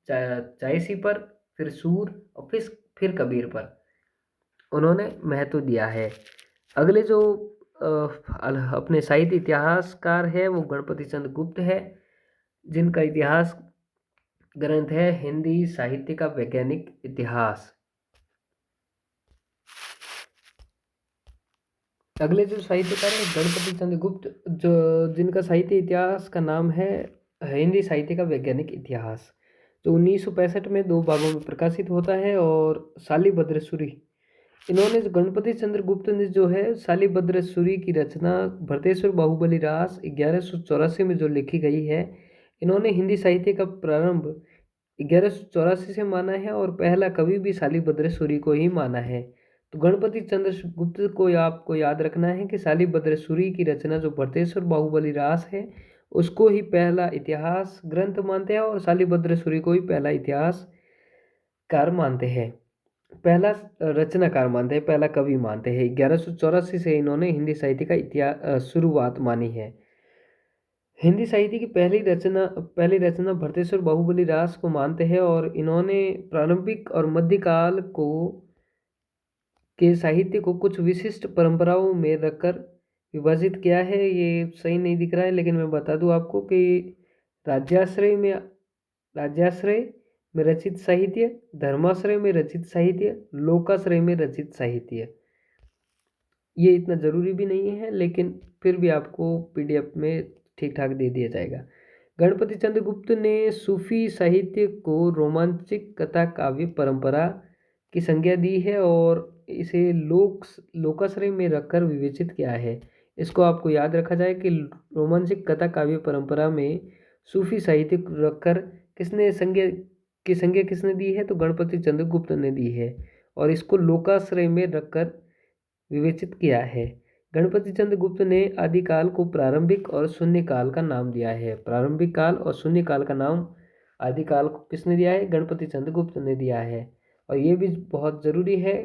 जायसी पर, फिर सूर और फिर कबीर पर उन्होंने महत्व दिया है। अगले जो अपने साहित्य इतिहासकार है वो गणपति चंद्र गुप्त है, जिनका इतिहास ग्रंथ है हिंदी साहित्य का वैज्ञानिक इतिहास। अगले जो साहित्यकार है गणपति चंद्र गुप्त, जो जिनका साहित्य इतिहास का नाम है हिंदी साहित्य का वैज्ञानिक इतिहास, जो 1965 में 2 भागों में प्रकाशित होता है और शालिभद्र सूरी इन्होंने जो गणपति चंद्र गुप्त ने जो है शालिभद्र सूरी की रचना भरतेश्वर बाहुबली रास 1184 में जो लिखी गई है, इन्होंने हिंदी साहित्य का प्रारंभ 1184 से माना है और पहला कवि भी शालिभद्र सूरी को ही माना है। तो गणपति चंद्र गुप्त को आपको याद रखना है कि शालिभद्र सूरी की रचना जो भरतेश्वर बाहुबली रास है, उसको ही पहला इतिहास ग्रंथ मानते हैं और शालिभद्र सूरी को ही पहला इतिहासकार मानते हैं, पहला रचनाकार मानते हैं, पहला कवि मानते हैं। 1184 से इन्होंने हिंदी साहित्य का इतिहास शुरुआत मानी है। हिंदी साहित्य की पहली रचना भरतेश्वर बाहुबली रास को मानते हैं और इन्होंने प्रारंभिक और मध्यकाल को के साहित्य को कुछ विशिष्ट परंपराओं में रखकर विभाजित किया है। ये सही नहीं दिख रहा है, लेकिन मैं बता दूं आपको कि राज्याश्रय में राज्याश्रय में रचित साहित्य, धर्माश्रय में रचित साहित्य, लोकाश्रय में रचित साहित्य। ये इतना ज़रूरी भी नहीं है, लेकिन फिर भी आपको पीडीएफ में ठीक ठाक दे दिया जाएगा। गणपति चंद्र गुप्त ने सूफी साहित्य को रोमांचिक कथा काव्य परंपरा की संज्ञा दी है और इसे लोकाश्रय में रखकर विवेचित किया है। इसको आपको याद रखा जाए कि रोमांचिक कथा काव्य परंपरा में सूफी साहित्य रखकर संज्ञा किसने दी है? तो गणपति चंद्र गुप्त ने दी है और इसको लोकाश्रय में रखकर विवेचित किया है। गणपति चंद्र गुप्त ने आदिकाल को प्रारंभिक और शून्यकाल का नाम दिया है। प्रारंभिक काल और शून्यकाल का नाम आदिकाल को किसने दिया है? गणपति चंद्र गुप्त ने दिया है। और ये भी बहुत जरूरी है,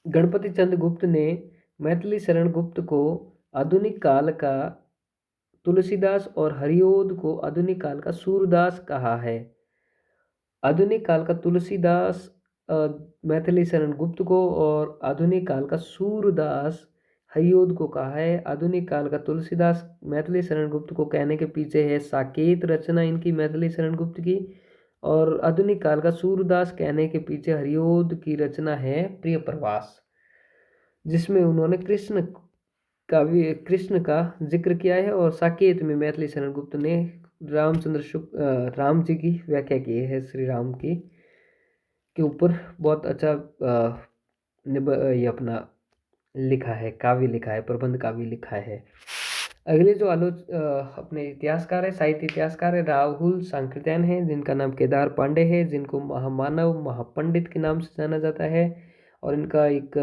गणपति चंद्र गुप्त ने मैथिली शरण गुप्त को आधुनिक काल का तुलसीदास और हरिओद को आधुनिक काल का सूरदास कहा है। आधुनिक काल का तुलसीदास मैथिली शरण गुप्त को और आधुनिक काल का सूरदास हरिओद को कहा है। आधुनिक काल का तुलसीदास मैथिली शरण गुप्त को कहने के पीछे है साकेत रचना इनकी मैथिली शरण गुप्त की, और आधुनिक काल का सूरदास कहने के पीछे हरिओद की रचना है प्रिय प्रवास, जिसमें उन्होंने कृष्ण का जिक्र किया है। और साकेत में मैथिली शरण गुप्त ने राम जी की व्याख्या की है, श्री राम की के ऊपर बहुत अच्छा ये अपना लिखा है, काव्य लिखा है, प्रबंध काव्य लिखा है। अगले जो अपने इतिहासकार है, साहित्य इतिहासकार है, राहुल सांकृत्यायन है, जिनका नाम केदार पांडे है, जिनको महामानव महापंडित के नाम से जाना जाता है। और इनका एक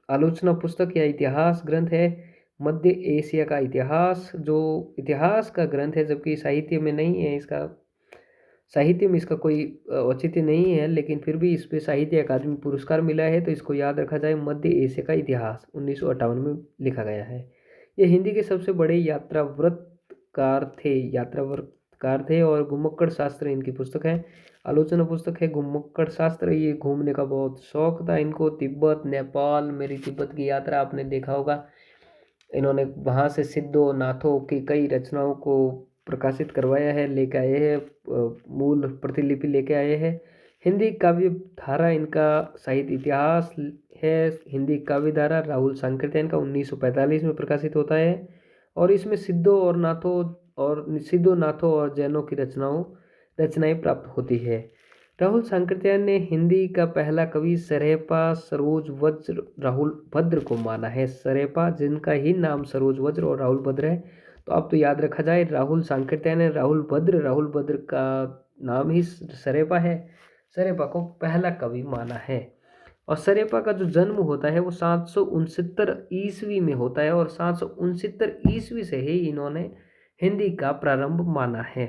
आलोचना पुस्तक या इतिहास ग्रंथ है मध्य एशिया का इतिहास, जो इतिहास का ग्रंथ है, जबकि साहित्य में नहीं है। साहित्य में इसका कोई औचित्य नहीं है, लेकिन फिर भी इस पे साहित्य अकादमी पुरस्कार मिला है, तो इसको याद रखा जाए। मध्य एशिया का इतिहास 1958 में लिखा गया है। ये हिंदी के सबसे बड़े यात्रावर्तकार थे और घुमक्कड़ शास्त्र इनकी पुस्तक है, आलोचना पुस्तक है घुमक्कड़ शास्त्र। ये घूमने का बहुत शौक था इनको, तिब्बत, नेपाल, मेरी तिब्बत की यात्रा आपने देखा होगा। इन्होंने वहाँ से सिद्धों नाथों की कई रचनाओं को प्रकाशित करवाया है, लेके आए हैं, मूल प्रतिलिपि लेके आए हैं। हिंदी काव्य धारा इनका साहित्य इतिहास है। हिंदी काव्य धारा राहुल सांकृत्यायन का 1945 में प्रकाशित होता है और इसमें सिद्धों नाथों और जैनों की रचनाएं प्राप्त होती है। राहुल सांकृत्यायन ने हिंदी का पहला कवि सरेपा सरोज वज्र राहुल भद्र को माना है। सरेपा, जिनका ही नाम सरोज वज्र और राहुल भद्र है, तो अब तो याद रखा जाए राहुल सांकृत्यायन है, राहुल भद्र का नाम ही सरेपा है। सरेपा को पहला कवि माना है और सरेपा का जो जन्म होता है वो 769 ईस्वी में होता है और 769 ईस्वी से ही इन्होंने हिंदी का प्रारंभ माना है।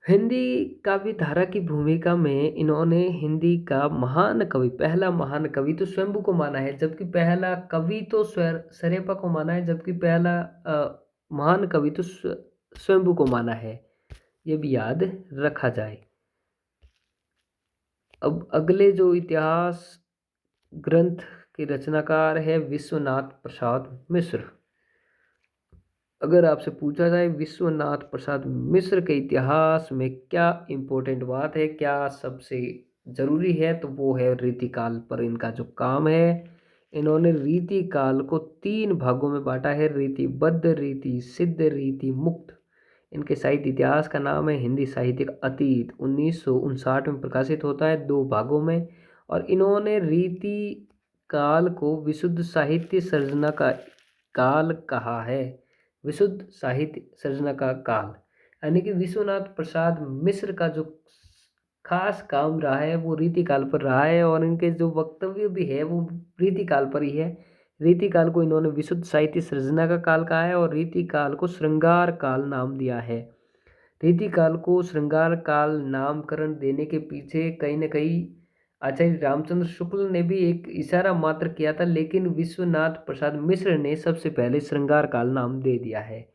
हिंदी काव्य धारा की भूमिका में इन्होंने हिंदी का पहला महान कवि तो स्वयंभू को माना है, जबकि पहला कवि तो सरेपा को माना है, जबकि पहला महान कवि तो स्वयंभू को माना है। ये भी याद रखा जाए। अब अगले जो इतिहास ग्रंथ के रचनाकार है विश्वनाथ प्रसाद मिश्र। अगर आपसे पूछा जाए विश्वनाथ प्रसाद मिश्र के इतिहास में क्या इम्पोर्टेंट बात है, क्या सबसे ज़रूरी है, तो वो है रीतिकाल पर इनका जो काम है। इन्होंने रीतिकाल को 3 भागों में बांटा है, रीतिबद्ध, रीति सिद्ध, रीति मुक्त। इनके साहित्य इतिहास का नाम है हिंदी साहित्य का अतीत, 1959 में प्रकाशित होता है 2 भागों में। और इन्होंने रीति काल को विशुद्ध साहित्य सर्जना का काल कहा है। विशुद्ध साहित्य सर्जना का काल यानी कि विश्वनाथ प्रसाद मिश्र का जो खास काम रहा है वो रीति काल पर रहा है, और इनके जो वक्तव्य भी है वो रीति काल पर ही है। रीति काल को इन्होंने विशुद्ध साहित्य सृजना का काल कहा है और रीति काल को श्रृंगार काल नाम दिया है। रीति काल को श्रृंगार काल नामकरण देने के पीछे कहीं न कहीं आचार्य रामचंद्र शुक्ल ने भी एक इशारा मात्र किया था, लेकिन विश्वनाथ प्रसाद मिश्र ने सबसे पहले श्रृंगार काल नाम दे दिया है।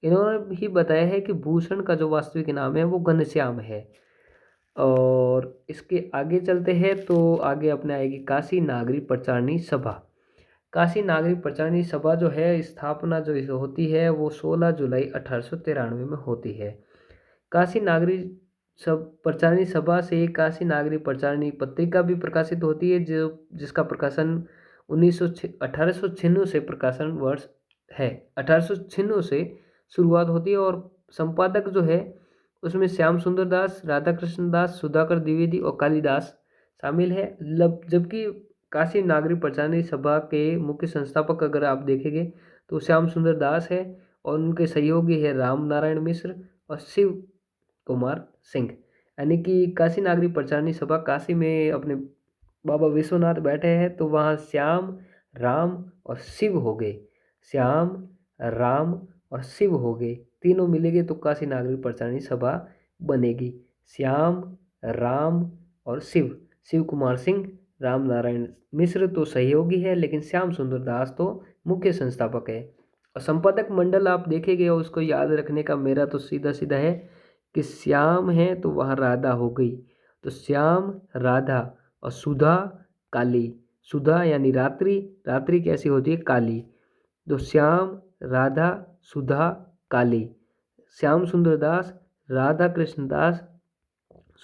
इन्होंने ही बताया है कि भूषण का जो वास्तविक नाम है वो घनश्याम है। और इसके आगे चलते हैं तो आगे अपने आएगी काशी नागरी प्रचारणी सभा। काशी नागरी प्रचारणी सभा जो है स्थापना जो होती है वो 16 जुलाई 1893 में होती है। काशी नागरी प्रचारणी सभा से काशी नागरी प्रचारणी पत्रिका भी प्रकाशित होती है, जो जिसका प्रकाशन 1896 से प्रकाशन वर्ष है। 1896 से शुरुआत होती है और संपादक जो है उसमें श्याम सुंदर दास, राधा कृष्ण दास, सुधाकर द्विवेदी और कालिदास शामिल है। जबकि काशी नागरी प्रचारणी सभा के मुख्य संस्थापक अगर आप देखेंगे तो श्याम सुंदर दास है और उनके सहयोगी है राम नारायण मिश्र और शिव कुमार सिंह। यानी कि काशी नागरी प्रचारणी सभा काशी में अपने बाबा विश्वनाथ बैठे हैं तो वहाँ श्याम, राम और शिव हो गए। श्याम, राम और शिव हो गए, तीनों मिलेंगे तो काशी नागरी प्रचारणी सभा बनेगी। श्याम, राम और शिव। शिव कुमार सिंह, राम नारायण मिश्र तो सहयोगी है लेकिन श्याम सुंदर दास तो मुख्य संस्थापक है। और संपादक मंडल आप देखेंगे और उसको याद रखने का मेरा तो सीधा सीधा है कि श्याम है तो वहाँ राधा हो गई, तो श्याम, राधा और सुधा, काली। सुधा यानी रात्रि, रात्रि कैसी होती है? काली। तो श्याम, राधा, सुधा, काली। श्याम सुंदर दास, राधा कृष्ण दास,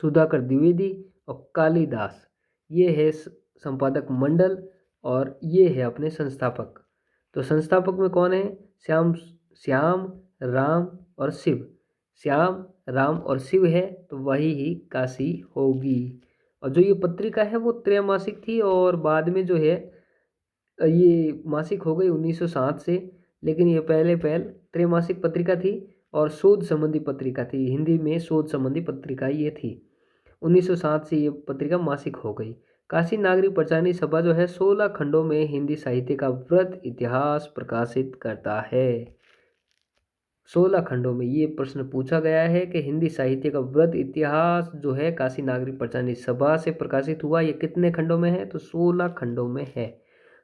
सुधाकर द्विवेदी और कालिदास, ये है संपादक मंडल और ये है अपने संस्थापक। तो संस्थापक में कौन है? श्याम, श्याम, राम और शिव। श्याम, राम और शिव है तो वही ही काशी होगी। और जो ये पत्रिका है वो त्रैमासिक थी और बाद में जो है ये मासिक हो गई 1960 से, लेकिन ये पहले त्रैमासिक पत्रिका थी और शोध संबंधी पत्रिका थी। हिंदी में शोध संबंधी पत्रिका ये थी। 1960 से ये पत्रिका मासिक हो गई। काशी नागरी प्रचारणी सभा जो है 16 खंडों में हिंदी साहित्य का वृत्त इतिहास प्रकाशित करता है। 16 खंडों में ये प्रश्न पूछा गया है कि हिंदी साहित्य का वृत्त इतिहास जो है काशी नागरी प्रचारणी सभा से प्रकाशित हुआ, ये कितने खंडों में है? तो 16 खंडों में है।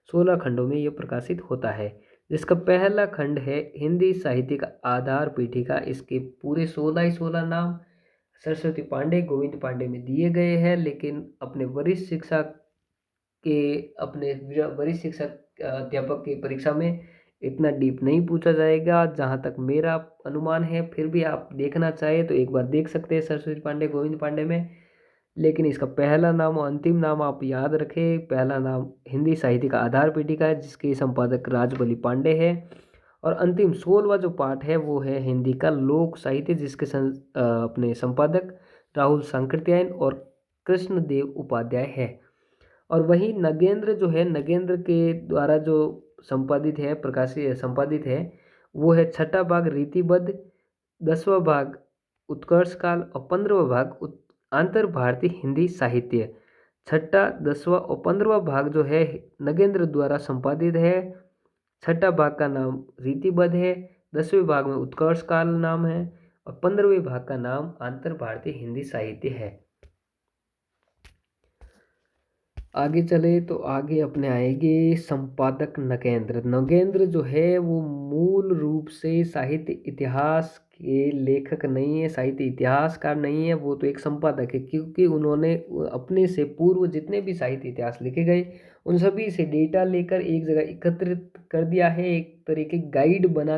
16 खंडों में ये प्रकाशित होता है, जिसका पहला खंड है हिंदी साहित्य का आधार पीठिका। इसके पूरे 16 ही 16 नाम सरस्वती पांडे, गोविंद पांडे में दिए गए हैं, लेकिन अपने वरिष्ठ शिक्षक अध्यापक की परीक्षा में इतना डीप नहीं पूछा जाएगा जहाँ तक मेरा अनुमान है। फिर भी आप देखना चाहे तो एक बार देख सकते हैं सरस्वती पांडे, गोविंद पांडे में। लेकिन इसका पहला नाम और अंतिम नाम आप याद रखें। पहला नाम हिंदी साहित्य का आधार पीठिका है जिसके संपादक राजबली पांडे है, और अंतिम 16वां जो पाठ है वो है हिंदी का लोक साहित्य जिसके अपने संपादक राहुल सांकृत्यायन और कृष्णदेव उपाध्याय है। और वही नगेंद्र जो है, नगेंद्र के द्वारा जो संपादित है वो है छठा भाग रीतिबद्ध, 10वां भाग उत्कर्ष काल और 15वां भाग आंतर भारतीय हिंदी साहित्य। छठा, 10वां और 15वां भाग जो है नगेंद्र द्वारा संपादित है। छठा भाग का नाम रीतिबद्ध है, 10वें भाग में उत्कर्ष काल नाम है और 15वें भाग का नाम आंतर भारतीय हिंदी साहित्य है। आगे चले तो आगे अपने आएंगे संपादक नगेंद्र। नगेंद्र जो है वो मूल रूप से साहित्य इतिहास के लेखक नहीं है, साहित्य इतिहासकार नहीं है, वो तो एक संपादक है, क्योंकि उन्होंने अपने से पूर्व जितने भी साहित्य इतिहास लिखे गए उन सभी से डेटा लेकर एक जगह एकत्रित कर दिया है, एक तरीके की गाइड बना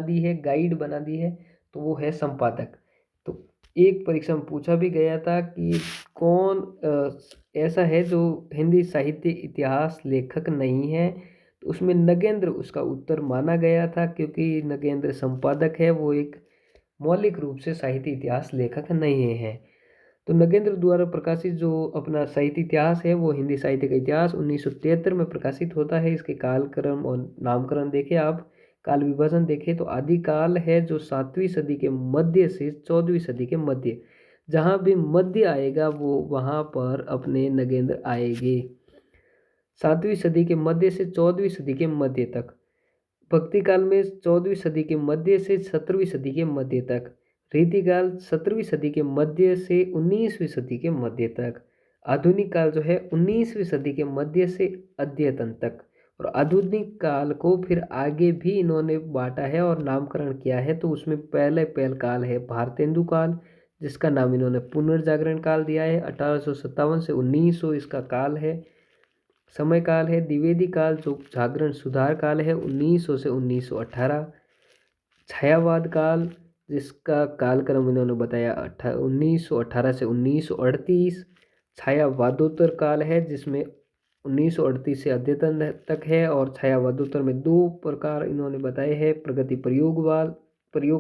दी है, तो वो है संपादक। तो एक परीक्षा में पूछा भी गया था कि कौन ऐसा है जो हिंदी साहित्य इतिहास लेखक नहीं है, तो उसमें नगेंद्र उसका उत्तर माना गया था, क्योंकि नगेंद्र संपादक है, वो एक मौलिक रूप से साहित्य इतिहास लेखक नहीं हैं। तो नगेंद्र द्वारा प्रकाशित जो अपना साहित्य इतिहास है वो हिंदी साहित्य का इतिहास 1973 में प्रकाशित होता है। इसके कालक्रम और नामकरण देखें आप, काल विभाजन देखें तो आदिकाल है जो 7वीं सदी के मध्य से 14वीं सदी के मध्य, जहाँ भी मध्य आएगा वो वहाँ पर अपने नगेंद्र आएंगे। 7वीं सदी के मध्य से 14वीं सदी के मध्य तक, भक्ति काल में 14वीं सदी के मध्य से 17वीं सदी के मध्य तक, रीतिकाल 17वीं सदी के मध्य से 19वीं सदी के मध्य तक, आधुनिक काल जो है 19वीं सदी के मध्य से अद्यतन तक। और आधुनिक काल को फिर आगे भी इन्होंने बांटा है और नामकरण किया है। तो उसमें पहल काल है भारतेंदु काल, जिसका नाम इन्होंने पुनर्जागरण काल दिया है। 1857 से 1900 इसका काल है, समय काल है। द्विवेदी काल जो जागरण सुधार काल है 1900 से 1918। छायावाद काल जिसका कालक्रम इन्होंने बताया 1918 से 1938। छायावादोत्तर काल है जिसमें 1938 से अद्यतन तक है। और छायावादोत्तर में दो प्रकार इन्होंने बताए हैं, प्रगति प्रयोग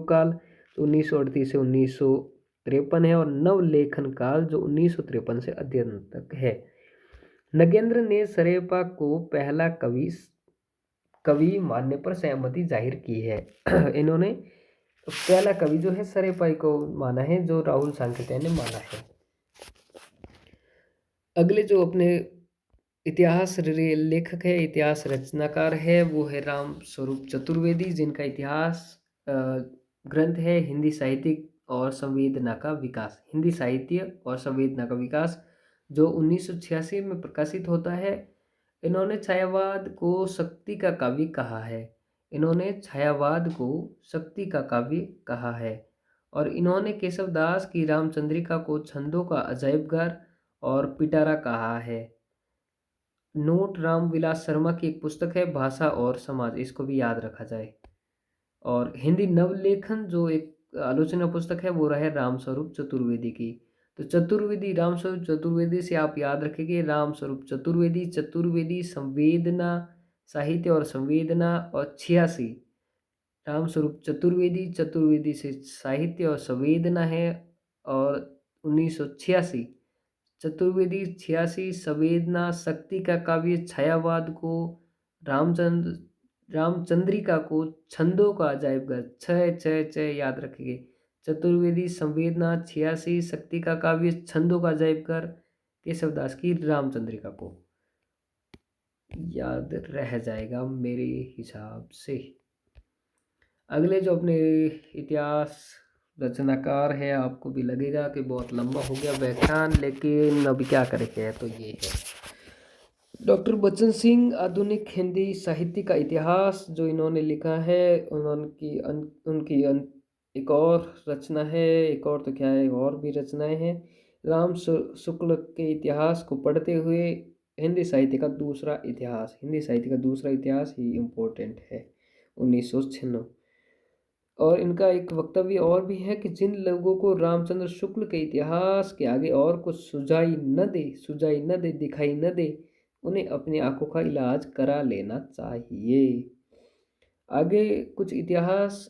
काल तो 1938 से 1953 है, और नवलेखन काल जो 1953 से अद्यतन तक है। नगेंद्र ने सरेपा को पहला कवि मानने पर सहमति जाहिर की है। इन्होंने पहला कवि जो है सरेपाई को माना है, जो राहुल सांकृत्यायन ने माना है। अगले जो अपने इतिहास लेखक है, इतिहास रचनाकार है, वो है राम स्वरूप चतुर्वेदी, जिनका इतिहास ग्रंथ है हिंदी साहित्य और संवेदना का विकास। हिंदी साहित्य और संवेदना का विकास जो 1986 में प्रकाशित होता है। इन्होंने छायावाद को शक्ति का काव्य कहा है। इन्होंने छायावाद को शक्ति का काव्य कहा है। और इन्होंने केशवदास की रामचंद्रिका को छंदों का अजायबघर और पिटारा कहा है। नोट रामविलास शर्मा की एक पुस्तक है भाषा और समाज, इसको भी याद रखा जाए। और हिंदी नवलेखन जो एक आलोचना पुस्तक है वो रहे रामस्वरूप चतुर्वेदी की। तो चतुर्वेदी, रामस्वरूप चतुर्वेदी से आप याद रखेंगे रामस्वरूप चतुर्वेदी, चतुर्वेदी संवेदना साहित्य और संवेदना, और 86 रामस्वरूप चतुर्वेदी, चतुर्वेदी से साहित्य और संवेदना है। और 1986 चतुर्वेदी, 86 संवेदना, शक्ति का काव्य, छायावाद को, रामचंद्रिका को छंदों का अजायबघर, छः छः छः याद रखेंगे। चतुर्वेदी, संवेदना, 86 शक्ति का काव्य, छंदों का अजायबघर, केशवदास की रामचंद्रिका को याद रह जाएगा मेरे हिसाब से। अगले जो अपने इतिहास रचनाकार है, आपको भी लगेगा कि बहुत लंबा हो गया व्याख्यान, लेकिन अभी क्या करेंगे, तो ये है डॉक्टर बच्चन सिंह, आधुनिक हिंदी साहित्य का इतिहास, जो इन्होंने लिखा है। उनकी एक और रचना है, एक और तो क्या है, और भी रचनाएं हैं। राम शुक्ल के इतिहास को पढ़ते हुए हिंदी साहित्य का दूसरा इतिहास ही इम्पोर्टेंट है, 1996। और इनका एक वक्तव्य और भी है कि जिन लोगों को रामचंद्र शुक्ल के इतिहास के आगे और कुछ सुझाई न दे, दिखाई न दे, उन्हें अपनी आंखों का इलाज करा लेना चाहिए। आगे कुछ इतिहास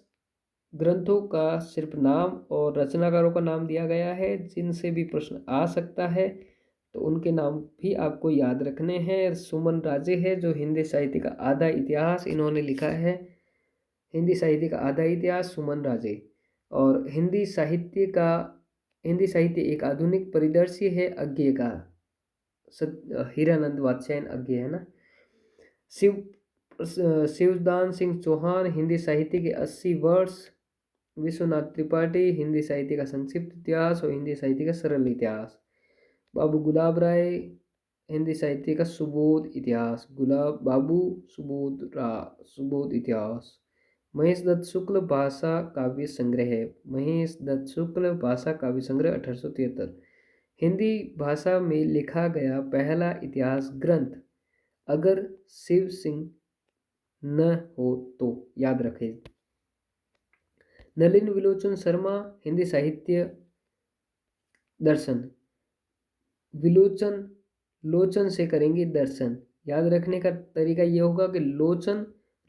ग्रंथों का सिर्फ नाम और रचनाकारों का नाम दिया गया है, जिनसे भी प्रश्न आ सकता है, तो उनके नाम भी आपको याद रखने हैं। सुमन राजे है जो हिंदी साहित्य का आधा इतिहास इन्होंने लिखा है, हिंदी साहित्य का आधा इतिहास सुमन राजे। और हिंदी साहित्य एक आधुनिक परिदृश्य है अज्ञे का, हीरानंद वात्स्यायन अज्ञे है ना। शिवदान सिंह चौहान, हिंदी साहित्य के 80 वर्ष। विश्वनाथ त्रिपाठी, हिंदी साहित्य का संक्षिप्त इतिहास और हिंदी साहित्य का सरल इतिहास। बाबू गुलाब राय, हिंदी साहित्य का सुबोध इतिहास। सुबोध इतिहास। महेश दत्त शुक्ल, भाषा काव्य संग्रह। 1873। हिंदी भाषा में लिखा गया पहला इतिहास ग्रंथ, अगर शिव सिंह न हो तो, याद रखें। नलिन विलोचन शर्मा, हिंदी साहित्य दर्शन। लोचन से करेंगे दर्शन, याद रखने का तरीका ये होगा कि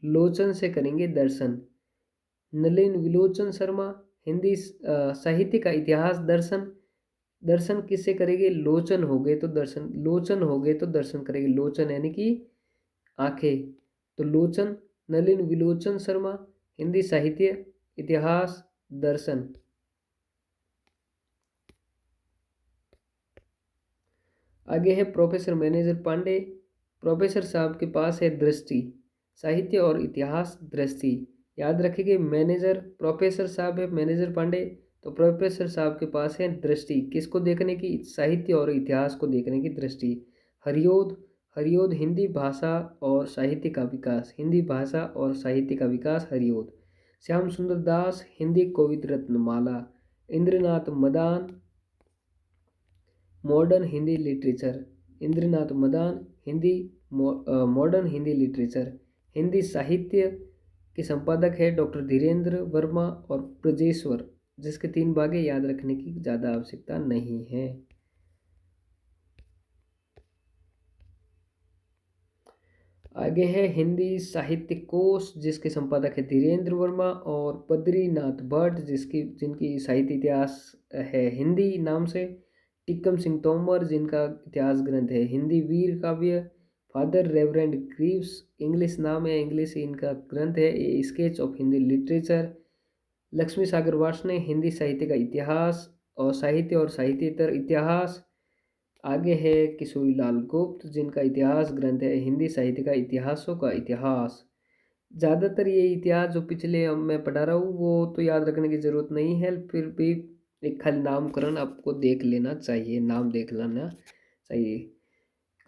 लोचन से करेंगे दर्शन। नलिन विलोचन शर्मा, हिंदी साहित्य का इतिहास दर्शन, दर्शन किससे करेंगे? लोचन हो गए तो दर्शन, लोचन हो गए तो दर्शन करेंगे। लोचन यानी कि आंखें, तो लोचन नलिन विलोचन शर्मा। हिंदी साहित्य इतिहास दर्शन। आगे है प्रोफेसर मैनेजर पांडे। प्रोफेसर साहब के पास है दृष्टि, साहित्य और इतिहास दृष्टि। याद रखिए मैनेजर प्रोफेसर साहब है, मैनेजर पांडे, तो प्रोफेसर साहब के पास है दृष्टि, किसको देखने की? साहित्य और इतिहास को देखने की दृष्टि। हरिओद, हरिओद हिंदी भाषा और साहित्य का विकास, हिंदी भाषा और साहित्य का विकास Hariaudh. Shyam Sundar Das Hindi Kavit Ratnamala. Indranath Madan modern Hindi literature, Indranath Madan Hindi modern Hindi literature. Hindi साहित्य के संपादक है डॉक्टर धीरेन्द्र वर्मा और ब्रजेश्वर, जिसके 3 भागे याद रखने की ज़्यादा आवश्यकता नहीं है। आगे है हिंदी साहित्य कोश, जिसके संपादक है धीरेन्द्र वर्मा और बद्रीनाथ भट्ट, जिनकी साहित्य इतिहास है हिंदी नाम से। टिक्कम सिंह तोमर, जिनका इतिहास ग्रंथ है हिंदी वीर काव्य। फादर रेवरेंड ग्रीव्स, इंग्लिश नाम है, इंग्लिश इनका ग्रंथ है A sketch of Hindi literature. Lakshmi Sagar Varshney Hindi साहित्य का इतिहास और साहित्येतर इतिहास। आगे है किशोरीलाल गुप्त, जिनका इतिहास ग्रंथ है हिंदी साहित्य का इतिहासों का इतिहास। ज़्यादातर ये इतिहास जो पिछले अब मैं पढ़ा रहा हूँ वो तो याद रखने की ज़रूरत नहीं है, फिर भी एक खाली नामकरण आपको देख लेना चाहिए, नाम देख लेना चाहिए।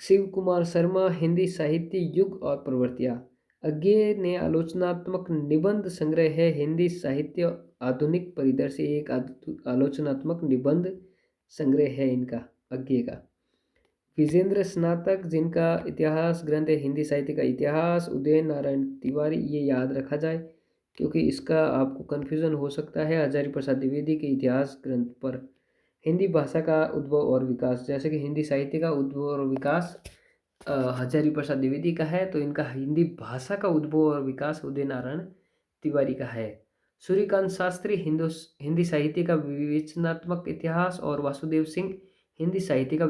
शिव कुमार शर्मा हिंदी साहित्य युग और प्रवृत्तियाँ। अज्ञे ने आलोचनात्मक निबंध संग्रह है हिंदी साहित्य आधुनिक परिदृश्य, एक आलोचनात्मक निबंध संग्रह है इनका अज्ञे का। विजेंद्र स्नातक, जिनका इतिहास ग्रंथ है हिंदी साहित्य का इतिहास। उदय नारायण तिवारी, ये याद रखा जाए क्योंकि इसका आपको कन्फ्यूज़न हो सकता है हजारी प्रसाद द्विवेदी के इतिहास ग्रंथ पर। हिंदी भाषा का उद्भव और विकास, जैसे कि हिंदी साहित्य का उद्भव और विकास हजारी प्रसाद द्विवेदी का है, तो इनका हिंदी भाषा का उद्भव और विकास उदय नारायण तिवारी का है। सूर्यकांत शास्त्री हिंदी साहित्य का विवेचनात्मक इतिहास और वासुदेव सिंह हिंदी साहित्य का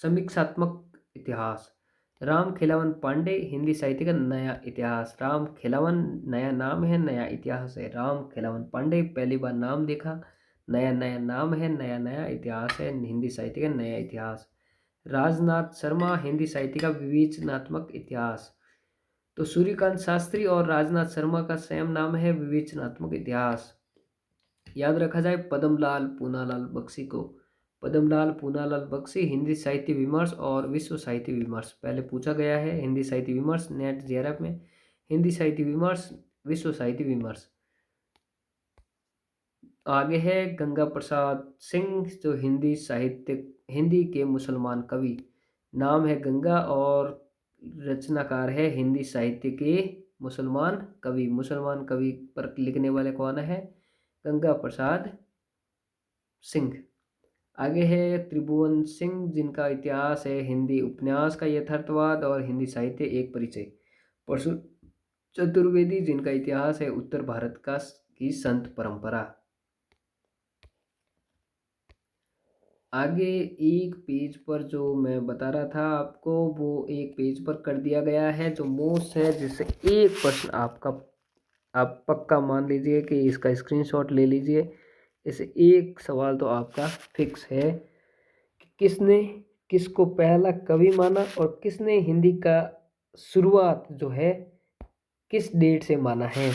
समीक्षात्मक इतिहास। राम खेलावन पांडे हिंदी साहित्य का नया इतिहास। राम खेलावन नया नाम है, नया इतिहास है। राम खेलावन पांडे पहली बार नाम देखा, नया नया नाम है, नया नया इतिहास है, हिंदी साहित्य का नया इतिहास। राजनाथ शर्मा हिंदी साहित्य का विवेचनात्मक इतिहास। तो सूर्यकांत शास्त्री और राजनाथ शर्मा का सेम नाम है विवेचनात्मक इतिहास। याद रखा जाए पद्मलाल पूनालाल बख्शी को। पद्मलाल पूनालाल बख्शी हिंदी साहित्य विमर्श और विश्व साहित्य विमर्श, पहले पूछा गया है हिंदी साहित्य विमर्श नेट जेआरएफ में। हिंदी साहित्य विमर्श, विश्व साहित्य विमर्श। आगे है गंगा प्रसाद सिंह, जो हिंदी के मुसलमान कवि, नाम है गंगा और रचनाकार है हिंदी साहित्य के मुसलमान कवि। मुसलमान कवि पर लिखने वाले कौन है? गंगा प्रसाद सिंह। आगे है त्रिभुवन सिंह, जिनका इतिहास है हिंदी उपन्यास का यथार्थवाद और हिंदी साहित्य एक परिचय। परशु चतुर्वेदी, जिनका इतिहास है उत्तर भारत की संत परंपरा। आगे एक पेज पर जो मैं बता रहा था आपको, वो एक पेज पर कर दिया गया है जो मोस्ट है, जिससे एक प्रश्न आप पक्का मान लीजिए कि इसका स्क्रीनशॉट ले लीजिए। इसे एक सवाल तो आपका फिक्स है कि किसने किसको पहला कवि माना और किसने हिंदी का शुरुआत जो है किस डेट से माना है।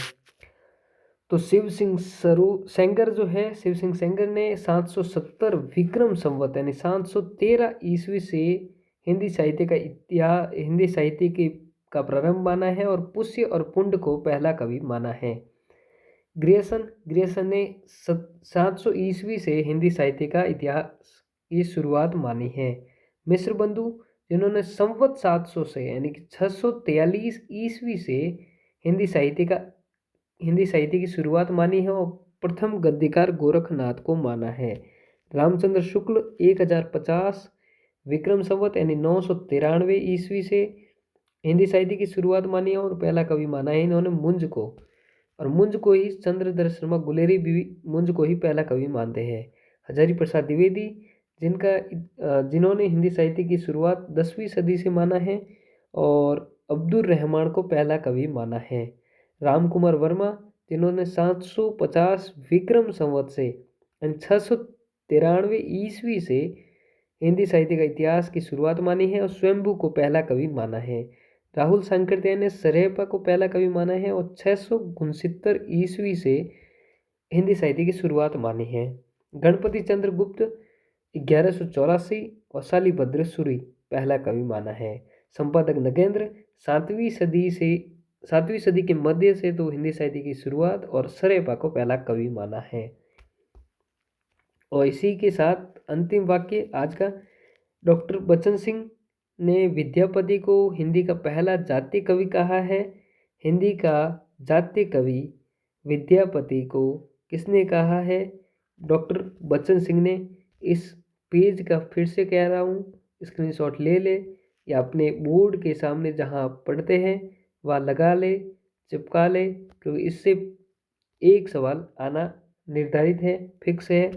तो शिव सिंह सेंगर जो है, शिव सिंह सेंगर ने 770 विक्रम संवत यानी 713 ईस्वी से हिंदी साहित्य का प्रारंभ माना है और पुष्य और पुंड को पहला कवि माना है। ग्रेसन ने 700 ईस्वी से हिंदी साहित्य का इतिहास की शुरुआत मानी है। मिश्र बंधु, जिन्होंने संवत 700 से यानी कि 643 ईस्वी से हिंदी साहित्य की शुरुआत मानी है और प्रथम गद्यकार गोरखनाथ को माना है। रामचंद्र शुक्ल 1050 विक्रम संवत यानी 993 ईस्वी से हिंदी साहित्य की शुरुआत मानी है और पहला कवि माना है इन्होंने मुंज को। और मुंज को ही चंद्रधर शर्मा गुलेरी भी मुंज को ही पहला कवि मानते हैं। हजारी प्रसाद द्विवेदी जिन्होंने हिंदी साहित्य की शुरुआत 10वीं सदी से माना है और अब्दुल रहमान को पहला कवि माना है। राम कुमार वर्मा जिन्होंने 750 विक्रम संवत से 693 ईस्वी से हिंदी साहित्य का इतिहास की शुरुआत मानी है और स्वयंभू को पहला कवि माना है। राहुल सांकृत्य ने सरेपा को पहला कवि माना है और 669 ईस्वी से हिंदी साहित्य की शुरुआत मानी है। गणपति चंद्र गुप्त 1184 और शालिभद्र सूरी पहला कवि माना है। संपादक नगेंद्र 7वीं सदी के मध्य से तो हिंदी साहित्य की शुरुआत और सरेपा को पहला कवि माना है। और इसी के साथ अंतिम वाक्य आज का, डॉक्टर बच्चन सिंह ने विद्यापति को हिंदी का पहला जातीय कवि कहा है। हिंदी का जातीय कवि विद्यापति को किसने कहा है? डॉक्टर बच्चन सिंह ने। इस पेज का फिर से कह रहा हूँ, स्क्रीनशॉट ले ले या अपने बोर्ड के सामने जहाँ पढ़ते हैं वहाँ लगा ले, चिपका ले, क्योंकि इससे एक सवाल आना निर्धारित है, फिक्स है।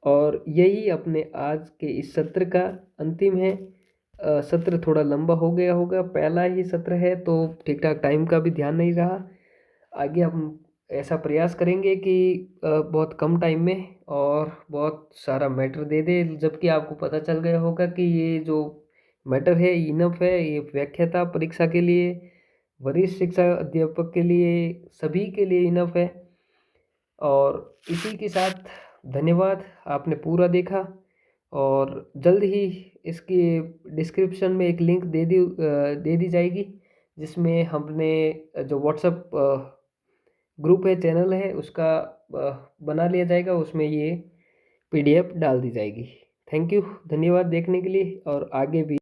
और यही अपने आज के इस सत्र का अंतिम है। सत्र थोड़ा लंबा हो गया होगा, पहला ही सत्र है तो ठीक ठाक टाइम का भी ध्यान नहीं रहा। आगे हम ऐसा प्रयास करेंगे कि बहुत कम टाइम में और बहुत सारा मैटर दे दे, जबकि आपको पता चल गया होगा कि ये जो मैटर है इनफ है। ये व्याख्याता परीक्षा के लिए, वरिष्ठ शिक्षा अध्यापक के लिए, सभी के लिए इनफ है। और इसी के साथ धन्यवाद, आपने पूरा देखा। और जल्द ही इसके डिस्क्रिप्शन में एक लिंक दे दी जाएगी, जिसमें हमने जो व्हाट्सएप ग्रुप है, चैनल है, उसका बना लिया जाएगा, उसमें ये PDF डाल दी जाएगी। थैंक यू, धन्यवाद देखने के लिए। और आगे भी